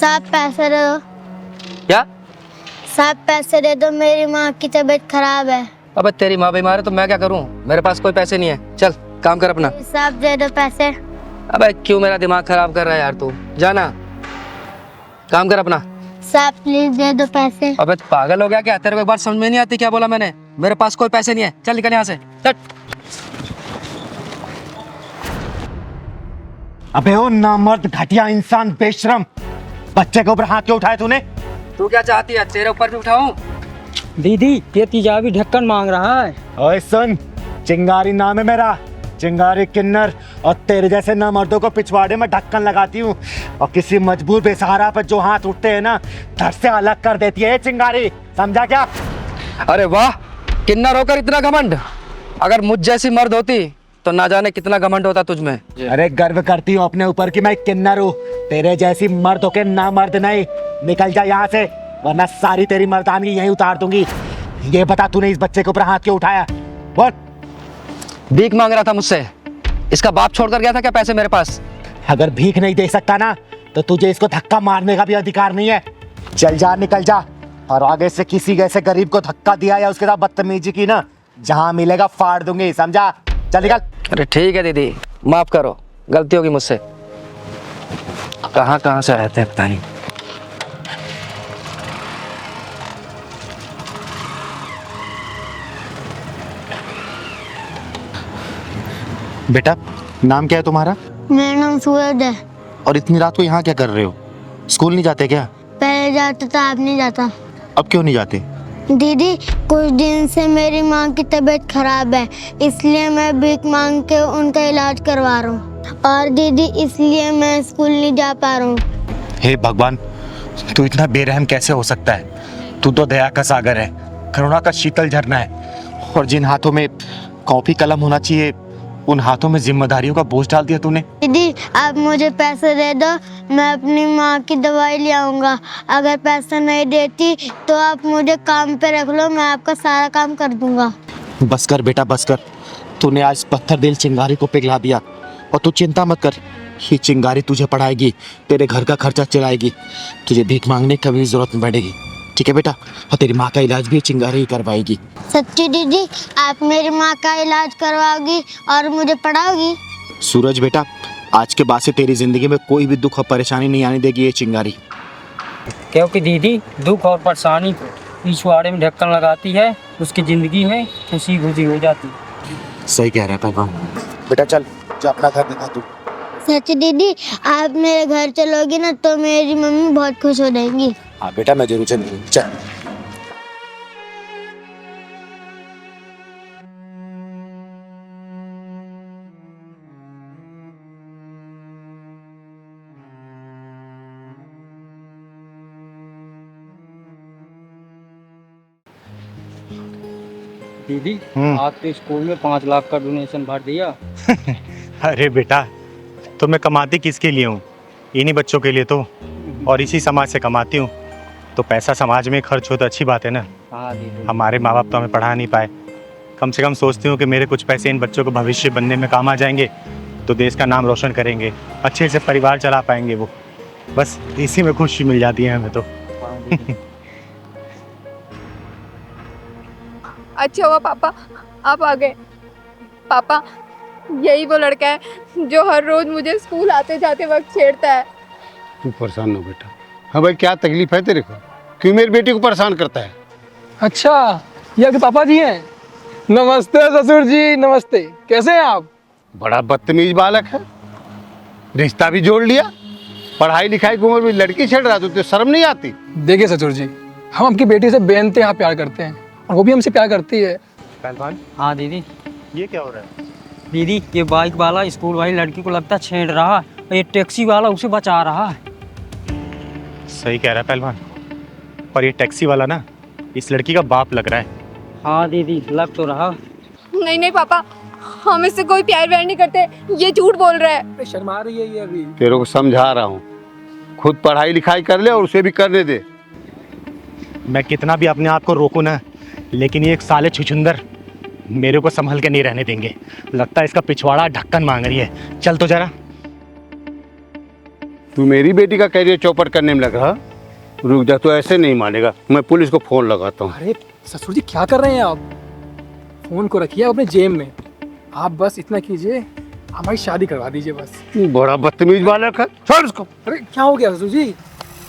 साहब पैसे दे दो। क्या? साहब पैसे दे दो, मेरी माँ की तबीयत खराब है। अबे तेरी माँ बीमार है तो मैं क्या करूं? मेरे पास कोई पैसे नहीं है। चल काम कर अपना। साहब दे दो पैसे। अबे क्यों मेरा दिमाग खराब कर रहा है यार तू? जाना, काम कर अपना। साहब प्लीज दे दो पैसे। अबे पागल हो गया क्या? तेरे को एक बार समझ में नहीं आती क्या बोला मैंने? मेरे पास कोई पैसे नहीं है। चल निकल यहाँ से, चल। अबे ओ नामर्द घटिया इंसान बेशरम, बच्चे के ऊपर हाथ क्यों उठाए तूने? तू क्या चाहती है, तेरे ऊपर भी उठाऊं? दीदी ये तेजाबी ढक्कन मांग रहा है। ओए सुन, चिंगारी नाम है मेरा, चिंगारी किन्नर, और तेरे जैसे नामर्दों को पिछवाड़े में ढक्कन लगाती हूँ और किसी मजबूर बेसहारा पर जो हाथ उठते हैं ना, धड़ से अलग कर देती है ये चिंगारी, समझा क्या? अरे वाह, किन्नर होकर इतना घमंड। अगर मुझ जैसी मर्द होती तो ना जाने कितना घमंड होता तुझ में। अरे गर्व करती हूँ अपने ऊपर कि मैं किन्नर हूँ, तेरे जैसी मर्द होके ना मर्द नहीं। निकल जा यहाँ से, वरना सारी तेरी मर्दानगी यहीं उतार दूंगी। ये बता तूने इस बच्चे के ऊपर हाथ क्यों उठाया? बोल। भीख मांग रहा था मुझसे। इसका बाप छोड़कर गया था क्या पैसे मेरे पास? अगर भीख नहीं दे सकता ना तो तुझे इसको धक्का मारने का भी अधिकार नहीं है। चल जा, निकल जा, और आगे से किसी ऐसे गरीब को धक्का दिया या उसके साथ बदतमीजी की ना, जहां मिलेगा फाड़ दूंगी, समझा? चल निकल। अरे ठीक है दीदी, माफ करो, गलती होगी मुझसे। कहाँ कहाँ से आए थे पता नहीं। बेटा नाम क्या है तुम्हारा? मेरा नाम सूरज है। और इतनी रात को यहाँ क्या कर रहे हो? स्कूल नहीं जाते क्या? पहले जाता था, अब नहीं जाता। अब क्यों नहीं जाते? दीदी कुछ दिन से मेरी माँ की तबीयत खराब है, इसलिए मैं भीख मांग के उनका इलाज करवा रहा हूँ। और दीदी इसलिए मैं स्कूल नहीं जा पा रहा हूँ। हे भगवान, तू इतना बेरहम कैसे हो सकता है? तू तो दया का सागर है, करुणा का शीतल झरना है, और जिन हाथों में कॉपी कलम होना चाहिए उन हाथों में जिम्मेदारियों का बोझ डाल दिया तूने। दीदी आप मुझे पैसे दे दो, मैं अपनी माँ की दवाई ले आऊँगा। अगर पैसा नहीं देती तो आप मुझे काम पे रख लो, मैं आपका सारा काम कर दूंगा। बस कर बेटा, बस कर। तूने आज पत्थर दिल चिंगारी को पिघला दिया, और तू चिंता मत कर, ये चिंगारी तुझे पढ़ाएगी, तेरे घर का खर्चा चलाएगी, तुझे भीख मांगने की कभी जरूरत नहीं पड़ेगी। ठीक है बेटा? और तेरी माँ का इलाज भी चिंगारी ही करवाएगी। सच्ची दीदी आप मेरी माँ का इलाज करवाओगी और मुझे पढ़ाओगी? सूरज बेटा, आज के बाद से तेरी जिंदगी में कोई भी दुख और परेशानी नहीं आने देगी ये चिंगारी। क्योंकि दीदी दुख और परेशानी को पिछवाड़े में ढक्कन लगाती है, उसकी जिंदगी में खुशी खुशी हो जाती है। सही कह रहा है भगवान। बेटा चल, जा अपना घर दिखा तू। सच्ची दीदी आप मेरे घर चलोगी ना तो मेरी मम्मी बहुत खुश हो जाएंगी। हाँ बेटा मैं जरूर चलूंगी, चल। दीदी आपके स्कूल में 5 लाख का डोनेशन भर दिया। अरे बेटा, तो मैं कमाती किसके लिए हूँ? इन्हीं बच्चों के लिए तो, और इसी समाज से कमाती हूँ। तो पैसा समाज में खर्च हो तो अच्छी बात है ना। हाँ दीदी। हमारे माँ बाप तो हमें पढ़ा नहीं पाए, कम से कम सोचती हूँ कि मेरे कुछ पैसे इन बच्चों को भविष्य बनने में काम आ जाएंगे, तो देश का नाम रोशन करेंगे, अच्छे से परिवार चला पाएंगे वो। बस इसी में खुशी मिल जाती है हमें तो। अच्छा हुआ पापा आप आ गए। पापा यही वो लड़का है जो हर रोज मुझे स्कूल आते जाते वक्त छेड़ता है। तू परेशान हो बेटा। हाँ भाई, क्या तकलीफ है तेरे को? क्यों मेरी बेटी को परेशान करता है? अच्छा ये आपके पापा जी हैं? नमस्ते ससुर जी, नमस्ते। कैसे हैं आप? बड़ा बदतमीज बालक है, रिश्ता भी जोड़ लिया, पढ़ाई लिखाई की उम्र में लड़की छेड़ रहा, तो शर्म नहीं आती? देखिए ससुर जी, हम आपकी बेटी से बेइंतहा प्यार करते हैं और वो भी हमसे प्यार करती है। पहलवान, हाँ दीदी। ये क्या हो रहा है? दीदी ये बाइक वाला स्कूल वाली लड़की को लगता छेड़ रहा है और ये टैक्सी वाला उसे बचा रहा है। सही कह रहा है पहलवान, पर ये टैक्सी वाला ना इस लड़की का बाप लग रहा है। हाँ दीदी लग तो रहा। नहीं नहीं पापा, हम इससे कोई प्यार व्यार नहीं करते, ये झूठ बोल रहा है। शर्मा रही है ये अभी। तेरे को समझा रहा हूँ, खुद पढ़ाई लिखाई कर ले और उसे भी करने दे। मैं कितना भी अपने आप को रोकूं ना, लेकिन ये एक साले छुछुंदर मेरे को संभल के नहीं रहने देंगे। लगता है इसका पिछवाड़ा ढक्कन मांग रही है। चल तो जरा। तू मेरी बेटी का कैरियर चौपट करने में लग रहा। रुक जा, तू ऐसे नहीं मानेगा, मैं पुलिस को फोन लगाता हूँ। अरे ससुर जी क्या कर रहे हैं आप? फोन को रखिए अपने जेब में। आप बस इतना कीजिए, हमारी शादी करवा दीजिए बस। बड़ा बदतमीज बालक है, छोड़ उसको। अरे क्या हो गया ससुर जी?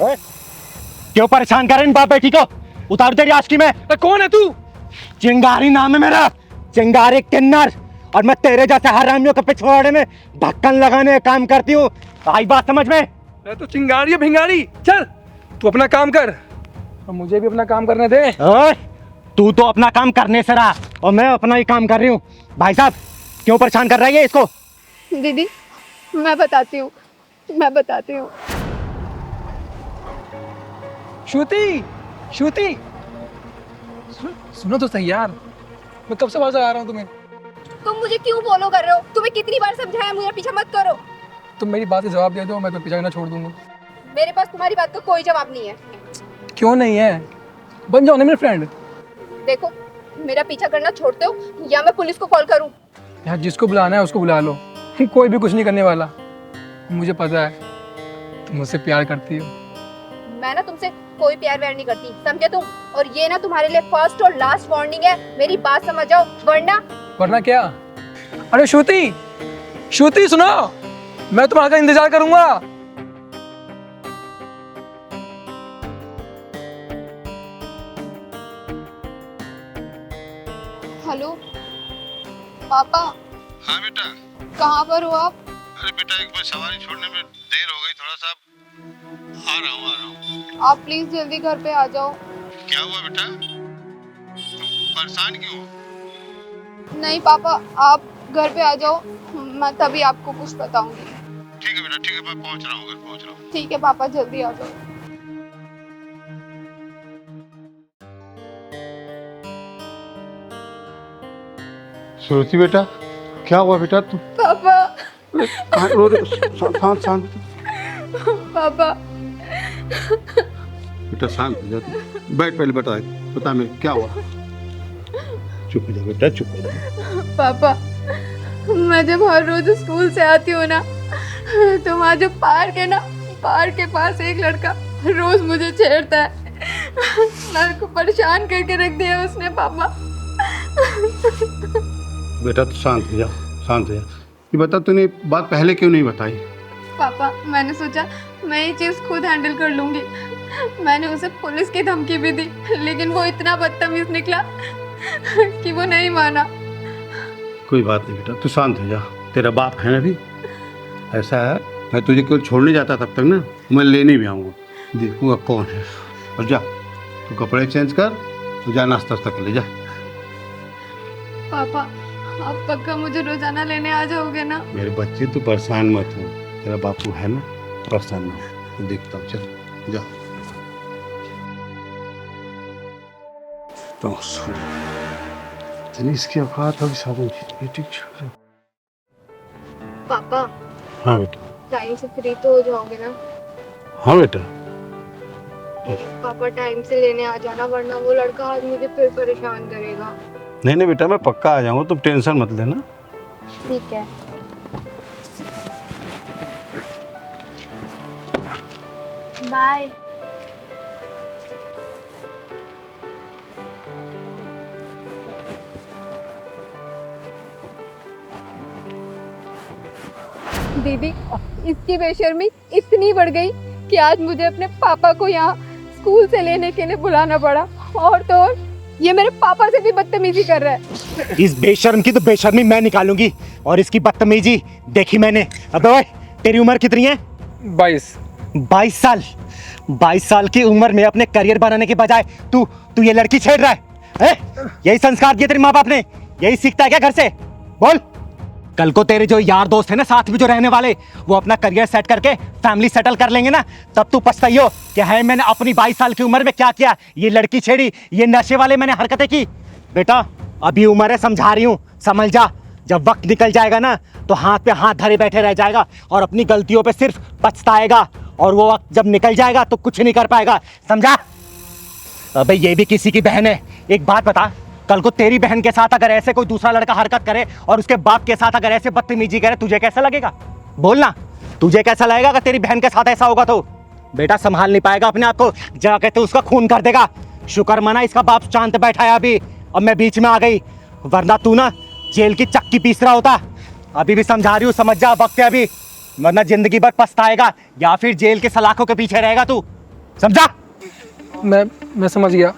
क्यों परेशान कर रहे हैं बाप बेटी को? उतार तेरी आस्की में। कौन है तू? चिंगारी नाम है मेरा, चिंगारी किन्नर। और मैं तेरे जैसे हरामियों के पिछवाड़े में ढक्कन लगाने का काम करती हूँ। आई बात समझ में? मैं तो चिंगारी है भिंगारी। चल तू अपना काम कर और मुझे भी अपना काम करने दे। ओए, तू तो अपना काम करने से रहा और मैं अपना ही काम कर रही हूँ। भाई साहब क्यों परेशान कर रही है इसको? दीदी मैं बताती हूँ, मैं बताती हूँ। श्रुति, श्रुति सुनो तो सही यार, मैं कब से आवाज आ रहा हूँ तुम्हें। तुम मुझे क्यों फॉलो कर रहे हो? तुम्हें कितनी बार समझाया मुझे पीछा मत करो। तुम मेरी बात से जवाब दे दो, मैं तो पीछा ना छोड़ दूंगा। मेरे पास तुम्हारी बात का कोई जवाब नहीं है। क्यों नहीं है? बन जाओ ना मेरे फ्रेंड। देखो मेरा पीछा करना छोड़ते हो या मैं पुलिस को कॉल करूं? यार जिसको बुलाना है उसको बुला लो, कोई भी कुछ नहीं करने वाला। मुझे पता है तुम मुझसे प्यार करती हो। मैं ना तुमसे कोई प्यार व्यार नहीं करती, समझे तुम? और ये ना तुम्हारे लिए फर्स्ट और लास्ट वार्निंग है, मेरी बात समझ जाओ वरना क्या? अरे श्रुति, श्रुति सुनो, मैं तुम्हारा इंतजार करूंगा। हेलो पापा। हाँ बेटा। कहाँ पर हो आप? अरे बेटा एक बार सवारी छोड़ने में देर हो गई, थोड़ा सा आ रहा हूँ। आप प्लीज जल्दी घर पे आ जाओ। क्या हुआ बेटा, परेशान क्यों? नहीं पापा आप घर पे आ जाओ, मैं तभी आपको कुछ बताऊंगी। ठीक है बेटा, ठीक है, मैं पहुंच रहा हूँ, घर पहुंच रहा हूँ। ठीक है पापा जल्दी आ जाओ। श्रुति बेटा, क्या हुआ बेटा? तू पापा कहाँ रो रहे? शांत शांत पापा बेटा, शांत हो जा तू। बैठ, पहले बता मैं क्या हुआ। चुप हो जा बेटा, चुप हो जा। पापा मैं जब हर रोज स्कूल से आती हूँ ना, तो वहाँ जो पार्क है ना, पार्क के पास एक लड़का रोज मुझे छेड़ता है। मेरे को परेशान करके रख दिया उसने पापा। बेटा तू शांत हो जा, शांत हो जा। ये बता, तूने बात पहले क्यों नहीं बताई? पापा मैंने सोचा मैं ये चीज़ खुद हैंडल कर लूँगी। मैंने उसे पुलिस की धमकी भी दी, लेकिन वो इतना बदतमीज निकला कि वो नहीं माना। कोई बात नहीं बेटा, तू शांत हो जा। तेरा बाप है ना भी। ऐसा है, मैं तुझे केवल छोड़ने जाता तब तक ना, मैं लेने भी आऊँगा, देखूँगा कौन है। और जा तू कपड़े चेंज कर, तू जा नाश्ता कर ले जा। पापा आप पक्का मुझे रोजाना लेने आ जाओगे ना? मेरे बच्चे तू परेशान मत हो, तेरा बापू है ना, परेशान ना हो। देखता हूँ, चल जा। तो इसकी औकात होगी साबुन की, ठीक है। पापा हाँ बेटा। टाइम से फ्री तो हो जाओगे ना? हाँ बेटा। पापा टाइम से लेने आ जाना, वरना वो लड़का आज मुझे फिर परेशान करेगा। नहीं बेटा, मैं पक्का आ जाऊँगा, तुम टेंशन मत लेना। ठीक है। बाय। दीदी इसकी बेशर्मी इतनी बढ़ गई कि आज मुझे अपने पापा को यहाँ स्कूल से लेने के लिए बुलाना पड़ा। और तो और ये मेरे पापा से भी बदतमीजी कर रहा है। इस बेशर्म की तो बेशर्मी मैं निकालूंगी और इसकी बदतमीजी देखी मैंने। अबे ओए, तेरी उम्र कितनी है? 22 साल। 22 साल की उम्र में अपने करियर बनाने के बजाय तू ये लड़की छेड़ रहा है? यही संस्कार दिए तेरे माँ बाप ने? यही सीखता है क्या घर से? बोल। कल को तेरे जो यार दोस्त है ना, साथ में जो रहने वाले, वो अपना करियर सेट करके फैमिली सेटल कर लेंगे ना, तब तू पछताइयो कि है मैंने अपनी 22 साल की उम्र में क्या किया। ये लड़की छेड़ी, ये नशे वाले मैंने हरकतें की। बेटा अभी उम्र है, समझा रही हूँ, समझ जा। जब वक्त निकल जाएगा ना, तो हाथ पे हाथ धरे बैठे रह जाएगा और अपनी गलतियों पे सिर्फ पछताएगा। और वो वक्त जब निकल जाएगा तो कुछ नहीं कर पाएगा, समझा? अबे ये भी किसी की बहन है। एक बात बता, कल को तेरी बहन के साथ अगर ऐसे कोई दूसरा लड़का हरकत करे और उसके बाप के साथ अगर ऐसे बदतमीजी करे, तुझे कैसा लगेगा? बोलना। तुझे कैसा लगेगा अगर तेरी बहन के साथ ऐसा होगा तो? बेटा संभाल नहीं पाएगा अपने आप को, जाके तो उसका खून कर देगा। शुक्र मना इसका बाप शांत बैठा है अभी, अब मैं बीच में आ गई, वरना तू ना जेल की चक्की पीस रहा होता। अभी भी समझा रही हूँ, समझ जा, वक्त है अभी, वरना जिंदगी भर पछताएगा या फिर जेल के सलाखों के पीछे रहेगा तू, समझा? मैं समझ गया,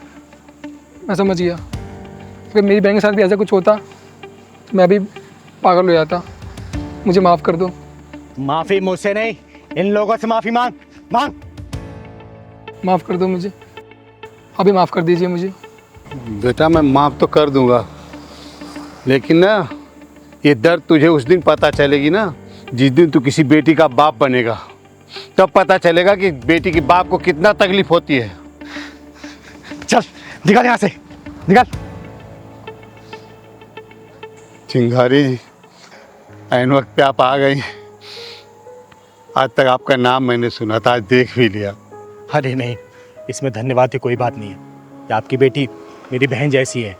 मैं समझ गया। अगर मेरी बहन के साथ भी ऐसा कुछ होता तो मैं भी पागल हो जाता। मुझे माफ़ कर दो। माफी मुझसे नहीं, इन लोगों से माफी मांग मांग। माफ़ कर दो मुझे, अभी माफ़ कर दीजिए मुझे। बेटा मैं माफ़ तो कर दूंगा, लेकिन ना ये दर्द तुझे उस दिन पता चलेगी ना जिस दिन तू किसी बेटी का बाप बनेगा, तब पता चलेगा कि बेटी के बाप को कितना तकलीफ होती है। चल निकल यहाँ से, निकल। चिंगारी जी, ऐन वक्त पे आप आ गई। आज तक आपका नाम मैंने सुना था, आज देख भी लिया। अरे नहीं, इसमें धन्यवाद की कोई बात नहीं है। ये आपकी बेटी मेरी बहन जैसी है,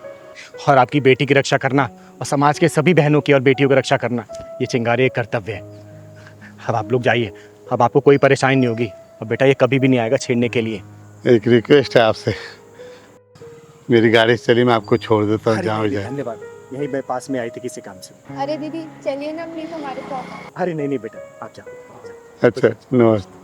और आपकी बेटी की रक्षा करना और समाज के सभी बहनों की और बेटियों की रक्षा करना ये चिंगारी एक कर्तव्य है। अब आप लोग जाइए, अब आपको कोई परेशानी नहीं होगी, और बेटा ये कभी भी नहीं आएगा छेड़ने के लिए। एक रिक्वेस्ट है आपसे, मेरी गाड़ी से चली, मैं आपको छोड़ देता हूँ, जहाँ जाए। धन्यवाद, यही मैं पास में आई थी किसी काम से। अरे दीदी चलिए ना प्लीज हमारे साथ। अरे नहीं नहीं बेटा, आप जाओ। अच्छा नमस्ते।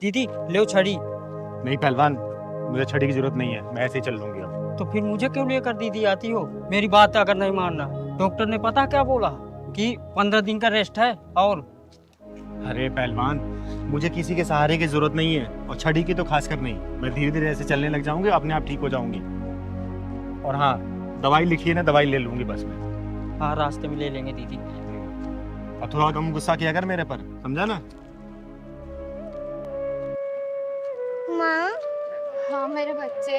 दीदी ले छड़ी। नहीं पहलवान, मुझे छड़ी की जरूरत नहीं है, मैं ऐसे ही चल लूंगी अब। तो फिर मुझे क्यों लेकर दीदी आती हो? मेरी बात अगर नहीं मानना, डॉक्टर ने पता क्या बोला कि 15 दिन का रेस्ट है। और अरे पहलवान, मुझे किसी के सहारे की जरूरत नहीं है, और छड़ी की तो खासकर नहीं। मैं धीरे धीरे ऐसे चलने लग जाऊंगी, अपने आप ठीक हो जाऊंगी। और हाँ, दवाई लिखी है ना, दवाई ले लूंगी बस मैं। हाँ रास्ते में ले लेंगे दीदी। और थोड़ा कम गुस्सा किया कर मेरे पर, समझा ना? माँ, हाँ मेरे बच्चे।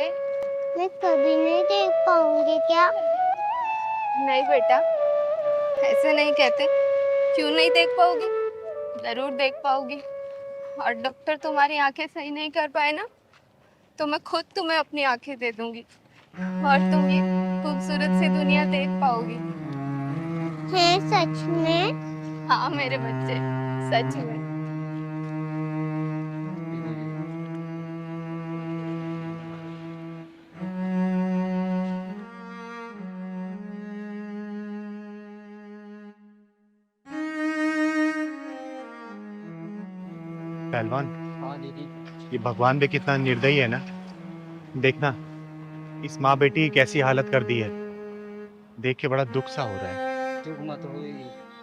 मैं कभी नहीं देख पाऊंगी क्या? नहीं बेटा, ऐसे नहीं कहते। क्यों नहीं देख पाओगी? जरूर देख पाओगी। और डॉक्टर तुम्हारी आंखें सही नहीं कर पाए ना, तो मैं खुद तुम्हें अपनी आंखें दे दूंगी, और तुम ये खूबसूरत सी दुनिया देख पाओगी। है सच में? हाँ मेरे बच्चे, सच में। पहलवान, हाँ दीदी। ये भगवान भी कितना निर्दयी है ना। देखना, इस माँ बेटी की कैसी हालत कर दी है, देख के बड़ा दुख सा हो रहा है। दुख मत हो,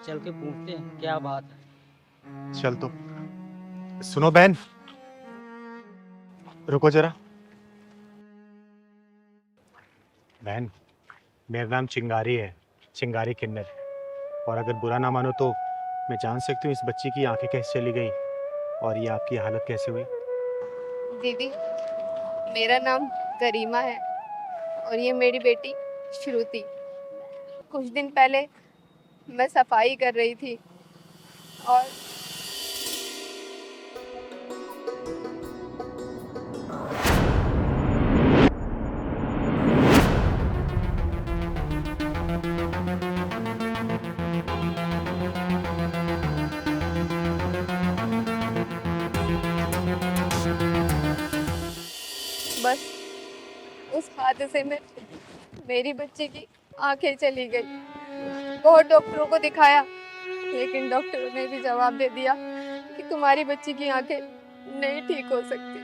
चल के पूछते हैं क्या बात है। चल तो। सुनो बहन, रुको जरा। बहन, मेरा नाम चिंगारी है, चिंगारी किन्नर। और अगर बुरा ना मानो तो मैं जान सकती हूँ इस बच्ची की आंखें कैसे चली गई और ये आपकी हालत कैसे हुई? दीदी, मेरा नाम करीमा है, और ये मेरी बेटी श्रुति। कुछ दिन पहले मैं सफाई कर रही थी, और बस उस हादसे में मेरी बच्ची की आंखें चली गई। बहुत डॉक्टरों को दिखाया, लेकिन डॉक्टरों ने भी जवाब दे दिया कि तुम्हारी बच्ची की आंखें नहीं ठीक हो सकती।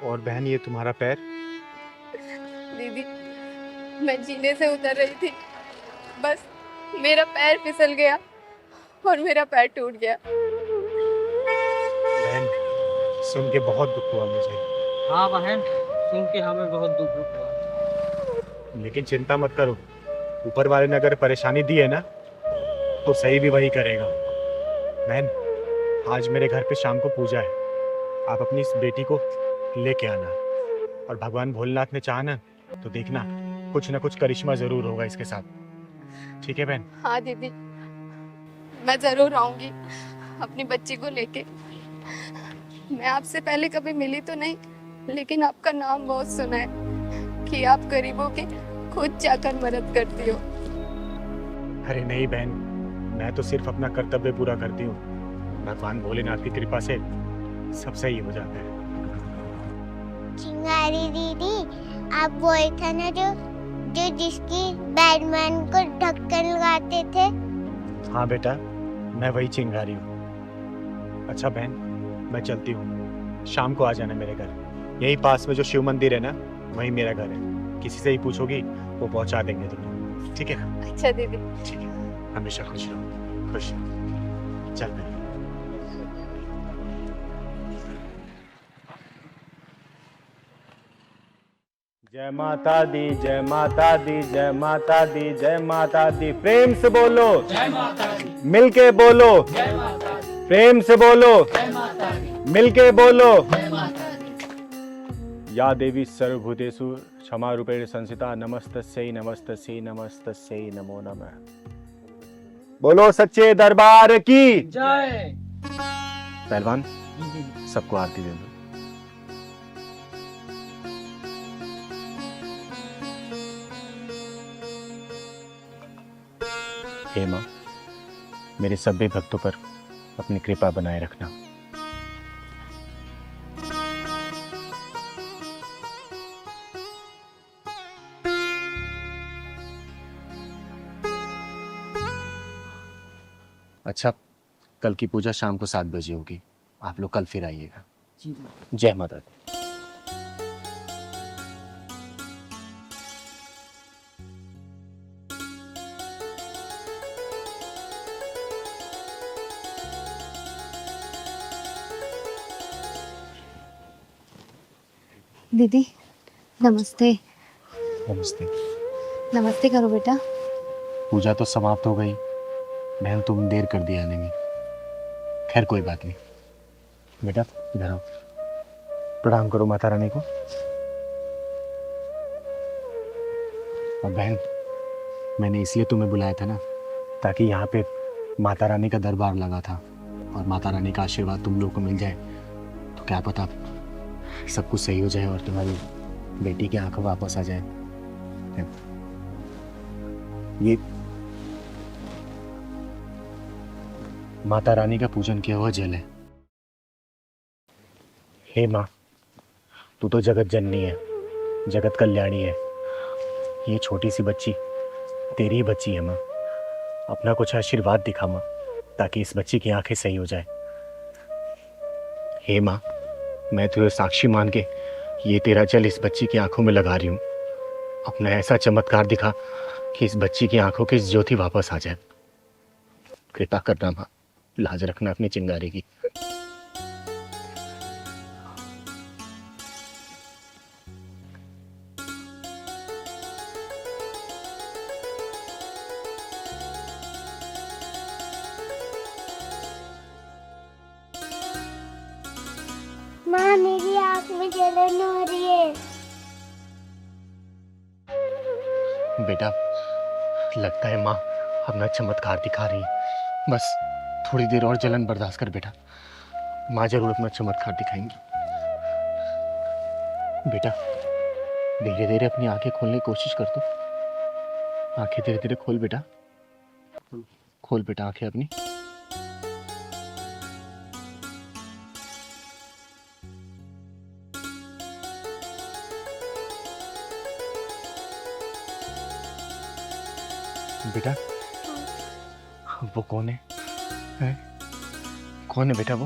और बहन, ये तुम्हारा पैर? दीदी, मैं जीने से उतर रही थी, बस मेरा पैर फिसल गया और मेरा पैर टूट गया। बहन, सुन के बहुत दुख हुआ मुझे। हाँ बहन, सुन के हमें बहुत दुख हुआ। लेकिन चिंता मत करो, ऊपर वाले ने अगर परेशानी दी है ना तो सही भी वही करेगा। बहन, आज मेरे घर पे शाम को पूजा है, आप अपनी इस बेटी को लेके आना, और भगवान भोलेनाथ ने चाहा ना तो देखना कुछ ना कुछ करिश्मा जरूर होगा इसके साथ। ठीक है बहन? हाँ दीदी, मैं जरूर आऊंगी अपनी बच्ची को लेके। मैं आपसे पहले कभी मिली तो नहीं, लेकिन आपका नाम बहुत सुना है। कि आप गरीबों के खुद जाकर मदद करती हो। अरे नहीं बहन, मैं तो सिर्फ अपना कर्तव्य पूरा करती हूँ। भगवान भोलेनाथ की कृपा से सब सही हो जाता है। चिंगारी दीदी, आप वही था ना जो जो जिसकी बैटमैन को ढक्कन लगाते थे? हाँ बेटा, मैं वही चिंगारी हूँ। अच्छा बहन, मैं चलती हूँ, शाम को आ जाना मेरे घर। यही पास में जो शिव मंदिर है ना, वही मेरा घर है। किसी से ही पूछोगी वो पहुँचा देंगे तुम्हें, ठीक है? अच्छा दीदी। ठीक है, हमेशा खुश रहो, खुश रहो। चल बहन। जय माता दी, जय माता दी, जय माता दी, जय माता दी। प्रेम से बोलो जय माता दी। मिलके बोलो जय माता दी। प्रेम से बोलो जय माता दी। मिलके बोलो जय माता दी। या देवी सर्वभूतेषु क्षमा रूपेण संस्थिता, नमस्तस्यै नमस्तस्यै नमस्तस्यै नमो नमः। बोलो सच्चे दरबार की जय। पहलवान, सबको आरती दे दो। हे माँ, मेरे सभी भक्तों पर अपनी कृपा बनाए रखना। अच्छा, कल की पूजा शाम को 7 बजे होगी। आप लोग कल फिर आइएगा। जय माता दी। दीदी नमस्ते। नमस्ते। नमस्ते करो बेटा। पूजा तो समाप्त हो गई। बहन, तुम देर कर दी आने में। खैर कोई बात नहीं। बेटा इधर आओ, प्रणाम करो माता रानी को। और बहन, मैंने इसलिए तुम्हें बुलाया था ना, ताकि यहाँ पे माता रानी का दरबार लगा था और माता रानी का आशीर्वाद तुम लोग को मिल जाए तो क्या पता सब कुछ सही हो जाए और तुम्हारी बेटी की आंखें वापस आ जाए। ये माता रानी का पूजन किया हुआ जल है। हे माँ, तू तो जगत जननी है, जगत कल्याणी है। ये छोटी सी बच्ची तेरी ही बच्ची है माँ। अपना कुछ आशीर्वाद दिखा माँ, ताकि इस बच्ची की आंखें सही हो जाए। हे माँ, मैं तुझे साक्षी मान के ये तेरा जल इस बच्ची की आंखों में लगा रही हूँ। अपना ऐसा चमत्कार दिखा कि इस बच्ची की आंखों की ज्योति वापस आ जाए। कृपा करना माँ, लाज रखना अपनी चिंगारी की। माँ, मेरी आँख में जलन हो रही है। बेटा, लगता है माँ अपना चमत्कार दिखा रही है। बस थोड़ी देर और जलन बर्दाश्त कर बेटा, माँ जरूर अपना चमत्कार दिखाएंगी। बेटा धीरे धीरे अपनी आंखें खोलने की कोशिश कर दो। आंखें धीरे धीरे खोल बेटा, खोल बेटा आंखें अपनी। बेटा वो कौन है? हैं? कौन है बेटा वो?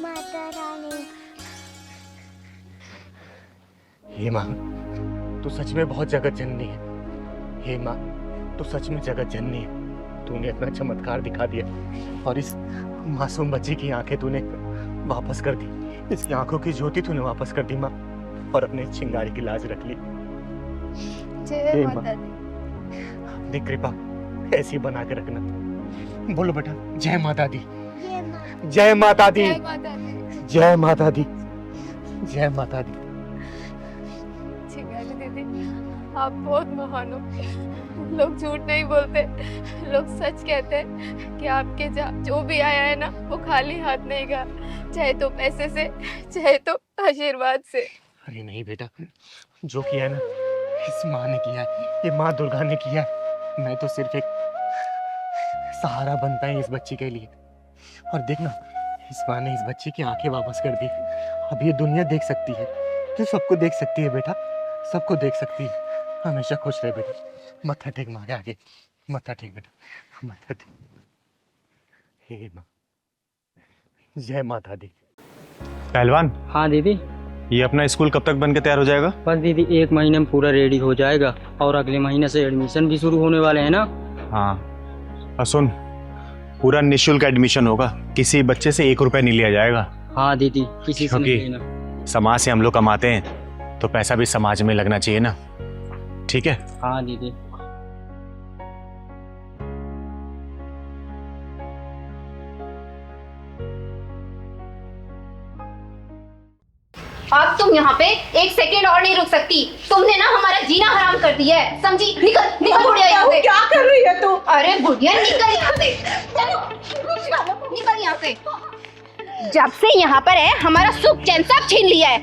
माता रानी। हे माँ, तू सच में बहुत जगत जननी है। हे माँ, तू सच में जगत जननी है। तूने अपना चमत्कार दिखा दिया और इस मासूम बच्ची की आंखें तूने वापस कर दी। इसकी आंखों की ज्योति तूने वापस कर दी माँ, और अपने चिंगारी की लाज रख ली। जय माता दी। अपनी कृपा ऐसी बना के रखना। बोलो बेटा, जय माता दी, जय माता दी, जय माता दी। जय माता दी, जय माता दी। चिंगारी दीदी, आप बहुत महान हो। लोग झूठ नहीं बोलते, लोग सच कहते हैं कि आपके जो भी आया है ना, वो खाली हाथ नहीं गया, चाहे तो पैसे से, चाहे तो आशीर्वाद से। अरे नहीं बेटा, जो किया है ना इस माँ ने किया है, ये माँ दुर्गा ने किया है। मैं तो सिर्फ एक सहारा बनता है इस बच्ची के लिए। और देखना, इस माँ ने इस बच्ची की आंखें वापस कर दी। अब ये दुनिया देख सकती है, तो सबको देख सकती है बेटा, सबको देख सकती है। हमेशा खुश रहे बेटा। मत्था टेक माँ के आगे, मत्था टेक बेटा, मत्था टेक। हे माँ, जय माता दी। पहलवान, हाँ दीदी। ये अपना स्कूल कब तक बन के तैयार हो जाएगा? बस दीदी 1 महीने में पूरा रेडी हो जाएगा और अगले महीने से एडमिशन भी शुरू होने वाले हैं ना। हाँ, और सुन, पूरा निःशुल्क एडमिशन होगा, किसी बच्चे से 1 रुपया नहीं लिया जाएगा। हाँ दीदी, किसी से नहीं क्योंकि लेना। समाज से हम लोग कमाते हैं तो पैसा भी समाज में लगना चाहिए ना, ठीक है? हाँ दीदी। अब तुम यहाँ पे 1 सेकंड और नहीं रुक सकती। तुमने ना हमारा जीना हराम कर दिया है, समझी? निकल निकल बुढ़िया यहाँ से। क्या कर रही है तू? अरे बुढ़िया निकल यहाँ से, चलो निकल यहाँ से। जब से यहाँ पर है हमारा सुख चैन सब छीन लिया है।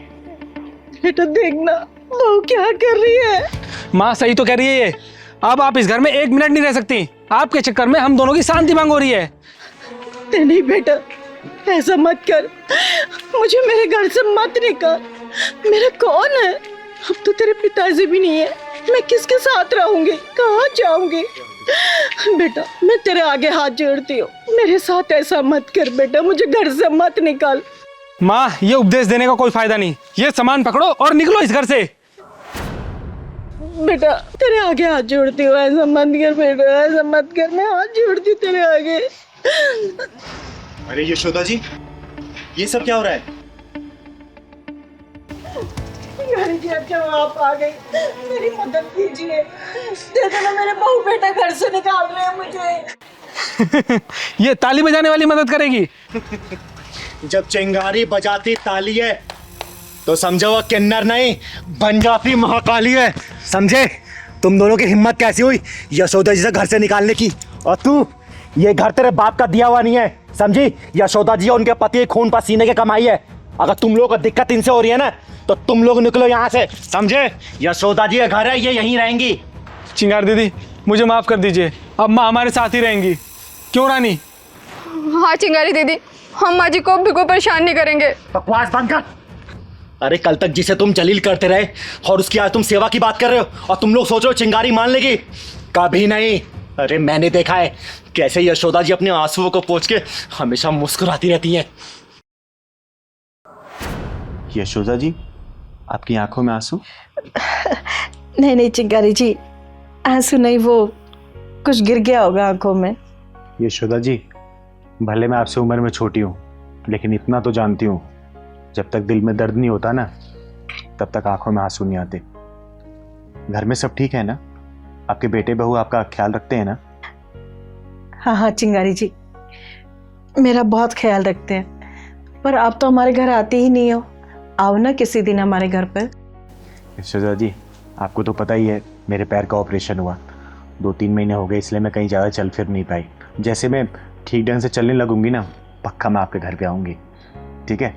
बेटा देखना वो क्या कर रही है। माँ सही तो कह रही है ये। अब आप इस घर में 1 मिनट नहीं रह सकती। आपके चक्कर में हम दोनों की शांति भंग हो रही है। नहीं बेटा, ऐसा मत कर, मुझे मेरे घर से मत निकाल। मेरा कौन है? अब तो तेरे पिताजी भी नहीं है, मैं किसके साथ रहूंगी, कहाँ जाऊंगी? बेटा मैं तेरे आगे हाथ जोड़ती हूँ, मेरे साथ ऐसा मत कर बेटा, मुझे घर से मत निकाल। माँ ये उपदेश देने का कोई फायदा नहीं। ये सामान पकड़ो और निकलो इस घर से। बेटा तेरे आगे हाथ जोड़ती हूँ, ऐसा मत कर बेटा, ऐसा मत कर, मैं हाथ जोड़ती हूँ तेरे आगे। अरे यशोदा जी, ये सब क्या हो रहा है? जी अच्छा आप आ गई, मेरी मदद कीजिए। दे देना, मेरे बहू बेटा घर से निकाल रहे हैं मुझे। ये ताली बजाने वाली मदद करेगी? जब चिंगारी बजाती ताली है तो समझो वो किन्नर नहीं बन जाती महाकाली है, समझे? तुम दोनों की हिम्मत कैसी हुई यशोदा जी से घर से निकालने की? और तू, ये घर तेरे बाप का दिया हुआ नहीं है, समझी? यशोदा जी उनके पति खून पसीने की कमाई है। अगर तुम लोगों को दिक्कत इनसे हो रही है ना तो तुम लोग निकलो यहाँ से, समझे? यशोदा जी का घर है, ये यहीं रहेंगी। चिंगार दीदी मुझे माफ कर दीजिए, अब माँ हमारे साथ ही रहेंगी। क्यों रानी? हाँ चिंगारी दीदी, हम माँ जी को बिल्कुल परेशान नहीं करेंगे। बकवास बंद कर। अरे कल तक जिसे तुम जलील करते रहे और उसकी आज तुम सेवा की बात कर रहे हो और तुम लोग सोच रहे हो चिंगारी मान लेगी? कभी नहीं। अरे मैंने देखा है कैसे यशोदा जी अपने आंसुओं को पोंछ के हमेशा मुस्कुराती रहती हैं। यशोदा जी, आपकी आंखों में आंसू? नहीं नहीं चिंगारी जी, आंसू नहीं, वो कुछ गिर गया होगा आंखों में। यशोदा जी, भले मैं आपसे उम्र में छोटी हूँ लेकिन इतना तो जानती हूँ, जब तक दिल में दर्द नहीं होता ना तब तक आंखों में आंसू नहीं आते। घर में सब ठीक है ना? आपके बेटे बहू आपका ख्याल रखते हैं ना? हाँ हाँ चिंगारी जी, मेरा बहुत ख्याल रखते हैं, पर आप तो हमारे घर आते ही नहीं हो। आओ ना किसी दिन हमारे घर पर। यशोदा जी, आपको तो पता ही है मेरे पैर का ऑपरेशन हुआ, 2-3 महीने हो गए, इसलिए मैं कहीं ज़्यादा चल फिर नहीं पाई। जैसे मैं ठीक ढंग से चलने लगूंगी ना, पक्का मैं आपके घर पे आऊँगी, ठीक है?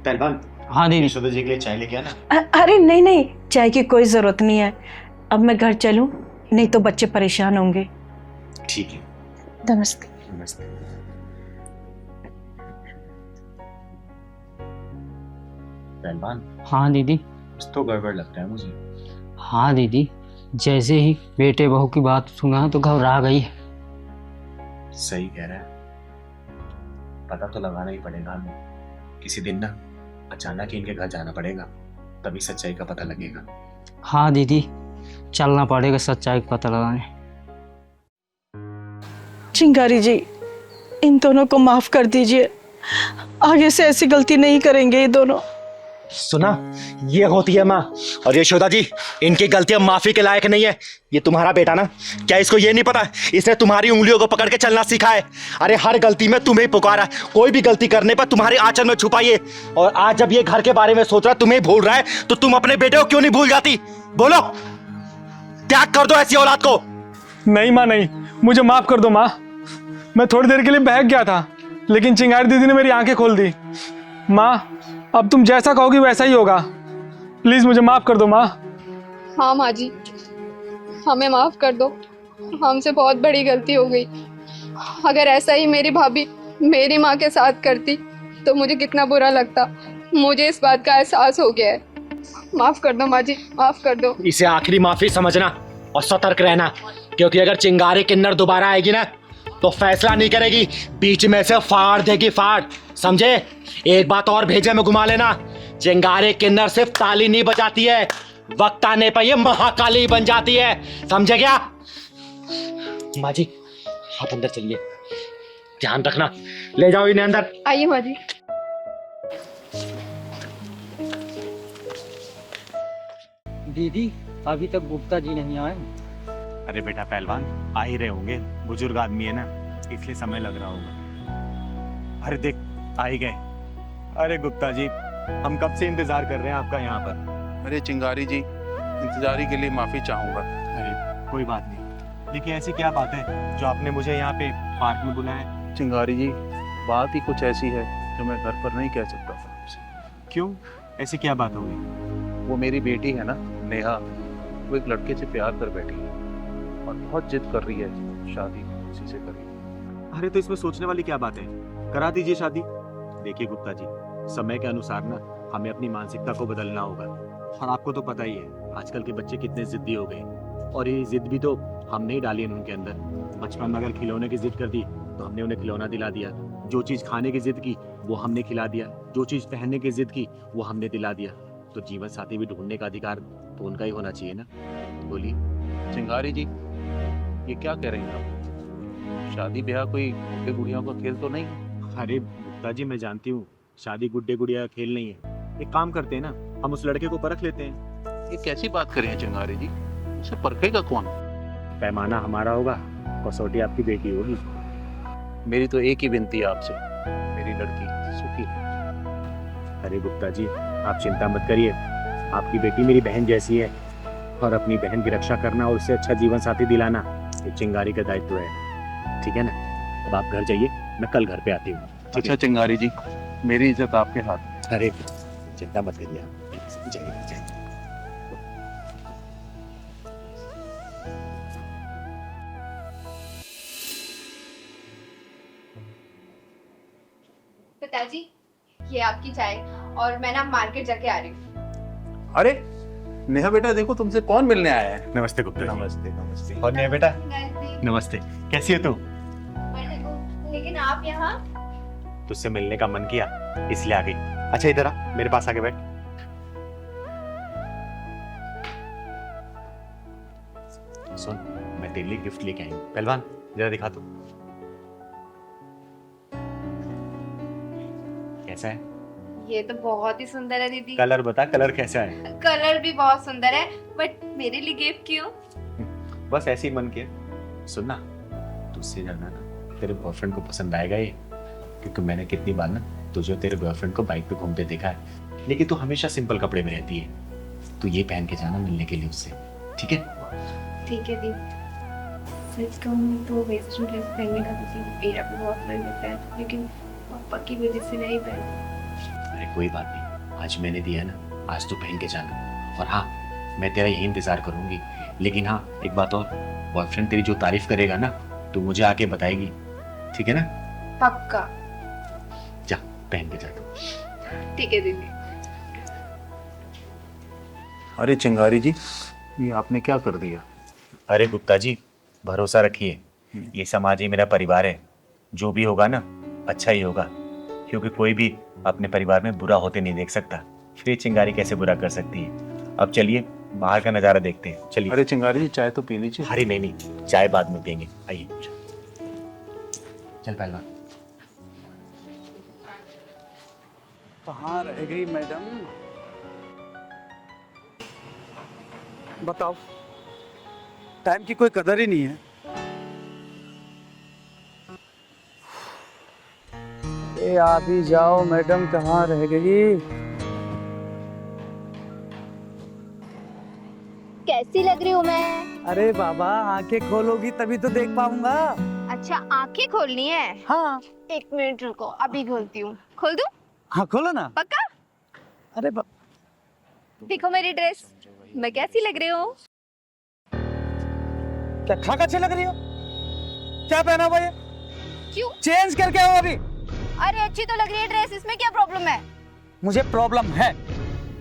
पहलवान, हाँ दीदी। यशोदा जी के लिए चाय लेके आना। अरे नहीं नहीं, चाय की कोई ज़रूरत नहीं है, अब मैं घर चलूँ, नहीं तो बच्चे परेशान होंगे। ठीक है, नमस्ते। नमस्ते। पहलवान, हाँ दीदी। कुछ तो गड़बड़ लगता है मुझे। हाँ दीदी, जैसे ही बेटे बहू की बात सुना तो घबरा गई। सही कह रहा है, पता तो लगाना ही पड़ेगा हमें। किसी दिन ना अचानक ही इनके घर जाना पड़ेगा, तभी सच्चाई का पता लगेगा। हाँ दीदी, चलना पड़ेगा सच्चाई का पता लगाने। चिंगारी जी, इन दोनों को माफ कर दीजिए, आगे से ऐसी गलती नहीं करेंगे ये दोनों। सुना, ये होती है माँ। और यशोदा जी, इनकी गलतियां माफी के लायक नहीं है। ये तुम्हारा बेटा ना, क्या इसको ये नहीं पता इसने तुम्हारी उंगलियों को पकड़ के चलना सीखा है? अरे हर गलती में तुम्हें पुकारा, कोई भी गलती करने पर तुम्हारे आंचल में छुपाइए। और आज जब ये घर के बारे में सोच रहा है, तुम्हें भूल रहा है, तो तुम अपने बेटे को क्यों नहीं भूल जाती? बोलो, त्याग कर दो ऐसी औलाद को। नहीं माँ नहीं, मुझे माफ कर दो माँ। मैं थोड़ी देर के लिए बहक गया था, लेकिन चिंगारी दीदी ने मेरी आंखें खोल दी। माँ अब तुम जैसा कहोगी वैसा ही होगा, प्लीज मुझे माफ कर दो माँ। हाँ माँ जी, हमें माफ़ कर दो, हमसे बहुत बड़ी गलती हो गई। अगर ऐसा ही मेरी भाभी मेरी माँ के साथ करती तो मुझे कितना बुरा लगता। मुझे इस बात का एहसास हो गया है। माफ़ कर दो माँ जी, माफ़ कर दो। इसे आखिरी माफी समझना और सतर्क रहना, क्योंकि अगर चिंगारी किन्नर दोबारा आएगी ना तो फैसला नहीं करेगी, बीच में से फाड़ देगी, फाड़, समझे? एक बात और भेजे में घुमा लेना, चिंगारी किन्नर सिर्फ ताली नहीं बजाती है, वक्त आने पर ये महाकाली बन जाती है, समझे क्या? माँ जी आप अंदर चलिए, ध्यान रखना, ले जाओ इन्हें अंदर। आइए माँ जी। दीदी अभी तक गुप्ता जी नहीं आए। अरे बेटा पहलवान, आ ही रहे होंगे, बुजुर्ग आदमी है ना, इसलिए समय लग रहा होगा। अरे देख, आ ही गए। अरे गुप्ता जी, हम कब से इंतजार कर रहे हैं आपका यहाँ पर। अरे चिंगारी जी, इंतजारी के लिए माफ़ी चाहूँगा। अरे कोई बात नहीं, लेकिन ऐसी क्या बात है जो आपने मुझे यहाँ पे पार्क में बुलाया? चिंगारी जी, बात ही कुछ ऐसी है जो मैं घर पर नहीं कह सकता था आपसे। क्यों, ऐसी क्या बात हो गई? वो मेरी बेटी है ना, नेहा, वो एक लड़के से प्यार कर बैठी है और बहुत जिद कर रही है शादी उसी से करेगी। अरे तो इसमें सोचने वाली क्या बात है, करा दीजिए शादी। देखिए गुप्ता जी, समय के अनुसार ना हमें अपनी मानसिकता को बदलना होगा, और आपको तो पता ही है आजकल के बच्चे कितने जिद्दी हो गए, और ये जिद भी तो हमने ही डाली है उनके अंदर। बचपन में अगर खिलौने की जिद कर दी तो हमने उन्हें खिलौना दिला दिया, जो चीज़ खाने की जिद की वो हमने खिला दिया, जो चीज़ पहनने की जिद की वो हमने दिला दिया। तो जीवन साथी भी ढूंढने का अधिकार तो उनका ही होना चाहिए ना, बोलिए। चिंगारी जी, ये क्या कह रही हैं आप? शादी ब्याह कोई गुड्डे गुड़ियों का खेल तो नहीं? अरे गुप्ता जी, मैं जानती हूँ शादी गुड्डे गुड़िया का खेल नहीं है। एक काम करते हैं ना, हम उस लड़के को परख लेते हैं। ये कैसी बात करें चिंगारी जी, उसे परखेगा कौन? पैमाना हमारा होगा, कसौटी आपकी बेटी होगी। मेरी तो एक ही विनती है आपसे, मेरी लड़की सुखी है। अरे गुप्ता जी, आप चिंता मत करिए, आपकी बेटी मेरी बहन जैसी है, और अपनी बहन की रक्षा करना और उससे अच्छा जीवन साथी दिलाना ये चिंगारी का दायित्व है, ठीक है ना? अब आप घर जाइए, मैं कल घर पे आती हूँ। अच्छा चिंगारी जी, मेरी इज्जत आपके हाथ में। अरे चिंता मत करिए आप, जाइए। पिताजी, ये आपकी चाय, और मैं ना मार्केट जाके आ रही हूँ। अरे नेहा बेटा, देखो तुमसे कौन मिलने आया है। नमस्ते गुप्ता जी। नमस्ते नमस्ते। और नेहा बेटा, नमस्ते, कैसी है तू? लेकिन आप यहाँ? तुझसे मिलने का मन किया इसलिए आ गई। अच्छा इधर आ, मेरे पास आके बैठ। सुन, मैं तेरे लिए गिफ्ट लेके आई हूँ। पहलवान जरा दिखा तू, कैसा है? ये तो बहुत ही सुंदर है दीदी। कलर बता, कलर कैसा है? कलर भी बहुत सुंदर है, बट मेरे लिए गिफ्ट क्यों? बस ऐसे ही मन किया। सुन ना, तुझसे ज्यादा ना तेरे बॉयफ्रेंड को पसंद आएगा ये, क्योंकि मैंने कितनी बार ना तुझे तेरे बॉयफ्रेंड को बाइक पे घूमते देखा है, लेकिन तू हमेशा सिंपल कपड़े में रहती है। तू ये पहन के जाना मिलने के लिए उससे, ठीक है? ठीक है दीदी। सच कहूँ तो वेस्टर्न ड्रेस पहनने का मुझे मेरा भी बहुत मन होता है, लेकिन पापा की वजह से नहीं पहन। अरे कोई बात नहीं, आज मैंने दिया ना, आज तो पहन के जाना। और हाँ, मैं तेरा यही इंतजार करूंगी, लेकिन हाँ एक बात और, बॉयफ्रेंड तेरी जो तारीफ करेगा ना तू मुझे आके बताएगी, ठीक है ना? पक्का। जा पहन के जा तू। ठीक है दीदी। अरे चिंगारी जी, ये आपने क्या कर दिया? अरे गुप्ता जी, भरोसा रखिए, ये समाज ही मेरा परिवार है, जो भी होगा ना अच्छा ही होगा, क्योंकि कोई भी अपने परिवार में बुरा होते नहीं देख सकता, फिर चिंगारी कैसे बुरा कर सकती है। अब चलिए बाहर का नज़ारा देखते हैं, चलिए। अरे चिंगारी जी, चाय तो पी लीजिए। अरे नहीं, चाय बाद में पियेंगे, आइए। चल पहलवान। कहाँ रह गई मैडम? बताओ, टाइम की कोई कदर ही नहीं है। ए आप ही जाओ मैडम, कहाँ रह गई? कैसी लग रही हूँ मैं? अरे बाबा, आंखें खोलोगी तभी तो देख पाऊंगा। अच्छा, आंखें खोलनी है? हाँ। एक मिनट रुको, अभी खोलती हूँ। खोल दूँ? हाँ खोलो ना। पक्का? अरे देखो मेरी ड्रेस। मैं कैसी लग रही हूँ? क्या खाक अच्छे लग रही हो? क्या पहना हुआ ये? क्यों? चेंज करके आओ अभी। अरे अच्छी तो लग रही है ड्रेस, इसमें क्या प्रॉब्लम है? मुझे प्रॉब्लम है।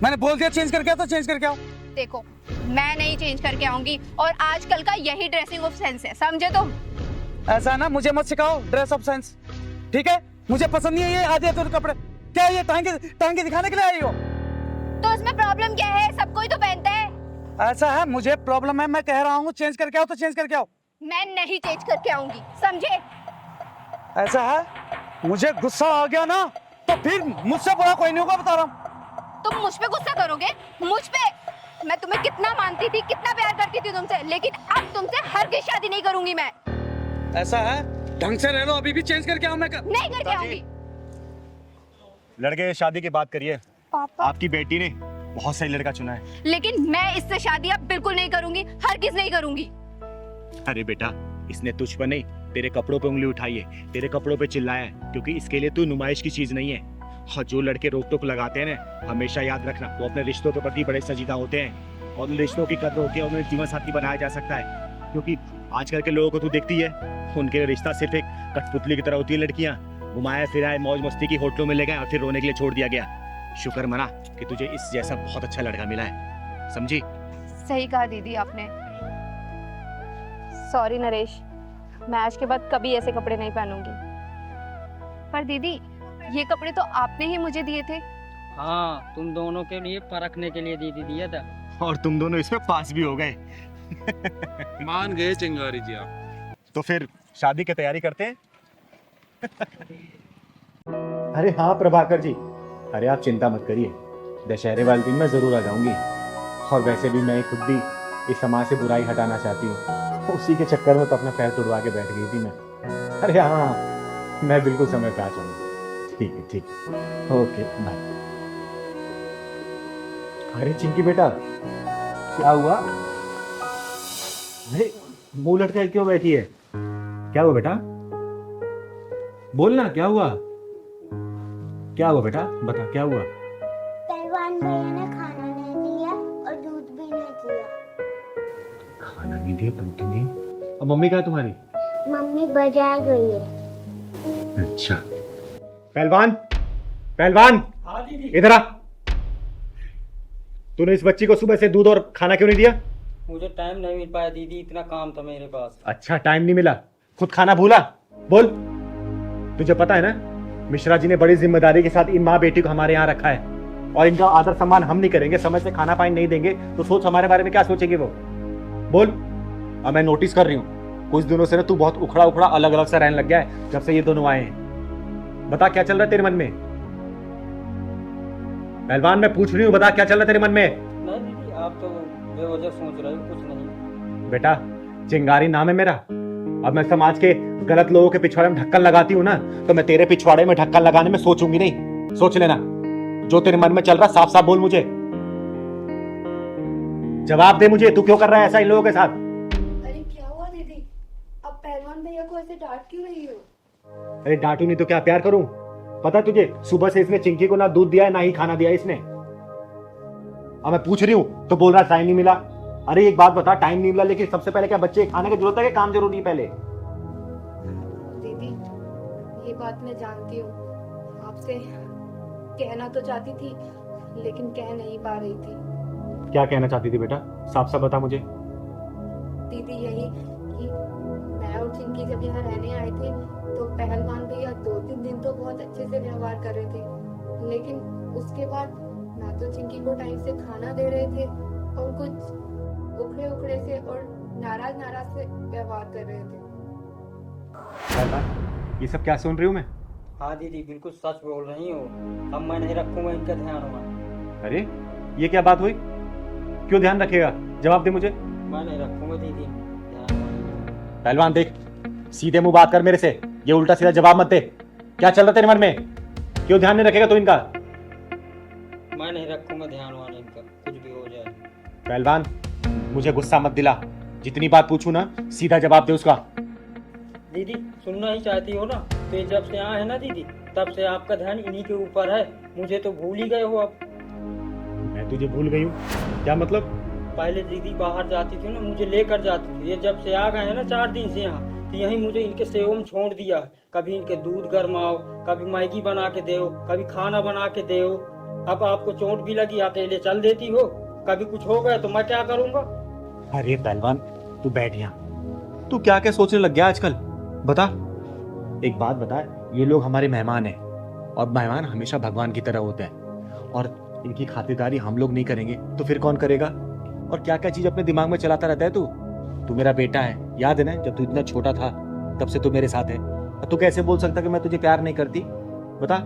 मैंने बोल दिया चेंज करके आओ तो चेंज करके आओ। देखो, मैं नहीं चेंज करके आऊंगी और आजकल का यही ड्रेसिंग ऑफ सेंस है, समझे तुम? ऐसा है ना, मुझे मत सिखाओ ड्रेस ऑफ सेंस, ठीक है? मुझे पसंद नहीं है ये आधे अधूरे कपड़े। क्या ये टांगे दिखाने के लिए आई हो? तो इसमें प्रॉब्लम क्या है? सब कोई तो पहनता है। ऐसा है, मुझे प्रॉब्लम है, मैं कह रहा हूँ चेंज करके आओ तो चेंज करके आओ। मैं नहीं चेंज करके आऊंगी, समझे? ऐसा है, मुझे गुस्सा आ गया ना तो फिर मुझसे बुरा कोई नहीं होगा, बता रहा हूँ। तुम मुझ पे गुस्सा करोगे? मुझ पे? मैं तुम्हें कितना मानती थी, कितना प्यार करती थी तुमसे, लेकिन अब तुमसे हरगिज़ शादी नहीं करूंगी मैं। ऐसा है, ढंग से रह लो, अभी भी चेंज करके आओ। मैं नहीं करके आऊंगी। लड़के शादी की बात करिए। पापा, आपकी बेटी ने बहुत सही लड़का चुना है। लेकिन मैं इससे शादी अब बिल्कुल नहीं करूंगी, हरगिज़ नहीं करूंगी। अरे बेटा, इसने तुझ पर नहीं तेरे कपड़ों पे उंगली उठाई है, तेरे कपड़ों पे चिल्लाया है, क्योंकि इसके लिए तू नुमाइश की चीज नहीं है। और जो लड़के रोक टोक लगाते हैं ना, हमेशा याद रखना, वो अपने रिश्तों के प्रति बड़े संजीदा होते हैं और उन रिश्तों की कदर होती है, उन्हें जीवन साथी बनाया जा सकता है। क्योंकि आजकल के लोगों को तू देखती है, उनके रिश्ता सिर्फ एक कठपुतली की तरह होती है। लड़कियां घुमाया फिराए मौज मस्ती की होटलों में ले गए और फिर रोने के लिए छोड़ दिया गया। शुक्र मना कि तुझे इस जैसा बहुत अच्छा लड़का मिला है, समझी? सही कहा दीदी आपने। सॉरी नरेश, मैं आज के बाद कभी ऐसे कपड़े नहीं पहनूंगी। पर दीदी, ये कपड़े तो आपने ही मुझे दिए थे। हाँ, तुम दोनों के लिए परखने के लिए दीदी दिया था। और तुम दोनों इसमें पास भी हो गए। मान गए चिंगारी जी आप। तो फिर शादी की तैयारी करते हैं। अरे हाँ प्रभाकर जी, अरे आप चिंता मत करिए, दशहरे वाले दिन मैं जरूर आ जाऊंगी। और वैसे भी मैं खुद भी इस समाज से बुराई हटाना चाहती हूँ, उसी के चक्कर में तो अपना पैर तुड़वा के बैठ गई थी मैं। अरे हाँ, मैं बिल्कुल समय पे आ जाऊंगी। ठीक है, ठीक है, ओके बाय। अरे चिंकी बेटा, क्या हुआ? अरे मुंह लटके क्यों बैठी है? क्या हुआ बेटा? बोलना, क्या हुआ? क्या हुआ बेटा, बता क्या हुआ? पहलवान भैया ने खाना नहीं दिया और दूध भी नहीं दिया। खाना नहीं दिया, दूध नहीं दिया। और मम्मी कहाँ है तुम्हारी? मम्मी बाजार गई है। अच्छा। पहलवान, पहलवान, इधर आ। तूने इस बच्ची को सुबह से दूध और खाना क्यों नहीं दिया? मुझे टाइम नहीं मिल पाया दीदी, इतना काम था मेरे पास। अच्छा, टाइम नहीं मिला, खुद खाना भूला? बोल। तुझे पता है ना, मिश्रा जी ने बड़ी जिम्मेदारी के साथ इन माँ बेटी को हमारे यहाँ रखा है, और इनका आदर सम्मान हम नहीं करेंगे, समय से खाना पानी नहीं देंगे, तो सोच हमारे बारे में क्या सोचेंगे वो। बोल। अब मैं नोटिस कर रही हूँ, कुछ दिनों से ना तू बहुत उखड़ा उखड़ा अलग अलग सा रहने लग गया है जब से ये दोनों आए हैं। बता क्या चल रहा है तेरे मन में? पहलवान, मैं पूछ रही हूँ, बता क्या चल रहा है तेरे मन में? नहीं दीदी, आप तो बेवजह सोच रहे हो, कुछ नहीं। बेटा, चिंगारी नाम है मेरा। अब मैं समाज के गलत लोगों के पिछवाड़े में ढक्कन लगाती हूँ ना, तो मैं तेरे पिछवाड़े में ढक्कन लगाने में सोचूंगी नहीं। सोच लेना, जो तेरे मन में चल रहा साफ साफ बोल मुझे। जवाब दे मुझे, तू क्यों कर रहा है ऐसा इन लोगों के साथ? अरे क्या हुआ दीदी, अब पहलवान भैया को ऐसे डांट क्यों रही हो? अरे डांटू नहीं तो क्या प्यार करूं? पता तुझे, सुबह से इसने चिंकी को ना दूध दिया है ना ही खाना दिया इसने। अब मैं पूछ रही हूँ तो बोल रहा टाइम नहीं मिला। अरे एक बात बता, टाइम नहीं मिला, लेकिन सबसे पहले क्या बच्चे खाने की जरूरत है कि काम जरूरी है पहले? दीदी, ये बात मैं जानती हूँ, आपसे कहना तो चाहती थी लेकिन कह नहीं पा रही थी। क्या कहना चाहती थी बेटा, साफ साफ बता मुझे। दीदी यही कि मैं और चिंकी जब यहाँ रहने आए थे तो पहलवान भैया 2-3 दिन तो बहुत अच्छे से व्यवहार कर रहे थे, लेकिन उसके बाद ना तो चिंकी को टाइम से खाना दे रहे थे और कुछ उखड़े उखड़े से और नाराज से व्यवहार कर रहे थे। ये सब क्या सुन रही हूँ मैं? हाँ दीदी, बिल्कुल सच बोल रही हो। अब मैं नहीं रखूंगा इनका ध्यान में। अरे ये क्या बात हुई? क्यों ध्यान रखेगा? जवाब दे मुझे। मैं नहीं रखूंगा दीदी। पहलवान देख, सीधे मुंह बात कर मेरे से, ये उल्टा सीधा जवाब मत दे। क्या चल रहा तेरे मन में? क्यों ध्यान नहीं रखेगा तू इनका? मैं नहीं रखूंगा ध्यान वाले इनका, कुछ भी हो जाए। पहलवान, मुझे गुस्सा मत दिला, जितनी बात पूछूं ना सीधा जवाब दे उसका। दीदी सुनना ही चाहती हो ना, तो जब से आए हैं ना दीदी, तब से आपका ध्यान इन्हीं के ऊपर है। मुझे तो भूल ही गए हो अब। मैं तुझे भूल गई हूँ? क्या मतलब? पहले दीदी बाहर जाती थी ना, मुझे लेकर जाती थी। ये जब से आ गए हैं ना 4 दिन से यहाँ, तो यहीं मुझे इनके सेवा में छोड़ दिया। कभी इनके दूध गरमाओ, कभी मैगी बना के दो, कभी खाना बना के दो। अब आपको चोट भी लगी, अकेले चल देती हो, कभी कुछ हो गया तो मैं क्या करूँगा? अरे पहलवान, तू बैठ यहाँ। तू क्या क्या सोचने लग गया आजकल? बता, एक बात बता, ये लोग हमारे मेहमान हैं और मेहमान हमेशा भगवान की तरह होते हैं, और इनकी खातिरदारी हम लोग नहीं करेंगे तो फिर कौन करेगा? और क्या क्या चीज अपने दिमाग में चलाता रहता है तू? तू मेरा बेटा है, याद है ना, जब तू इतना छोटा था तब से तू मेरे साथ है। तू कैसे बोल सकता कि मैं तुझे प्यार नहीं करती? बता,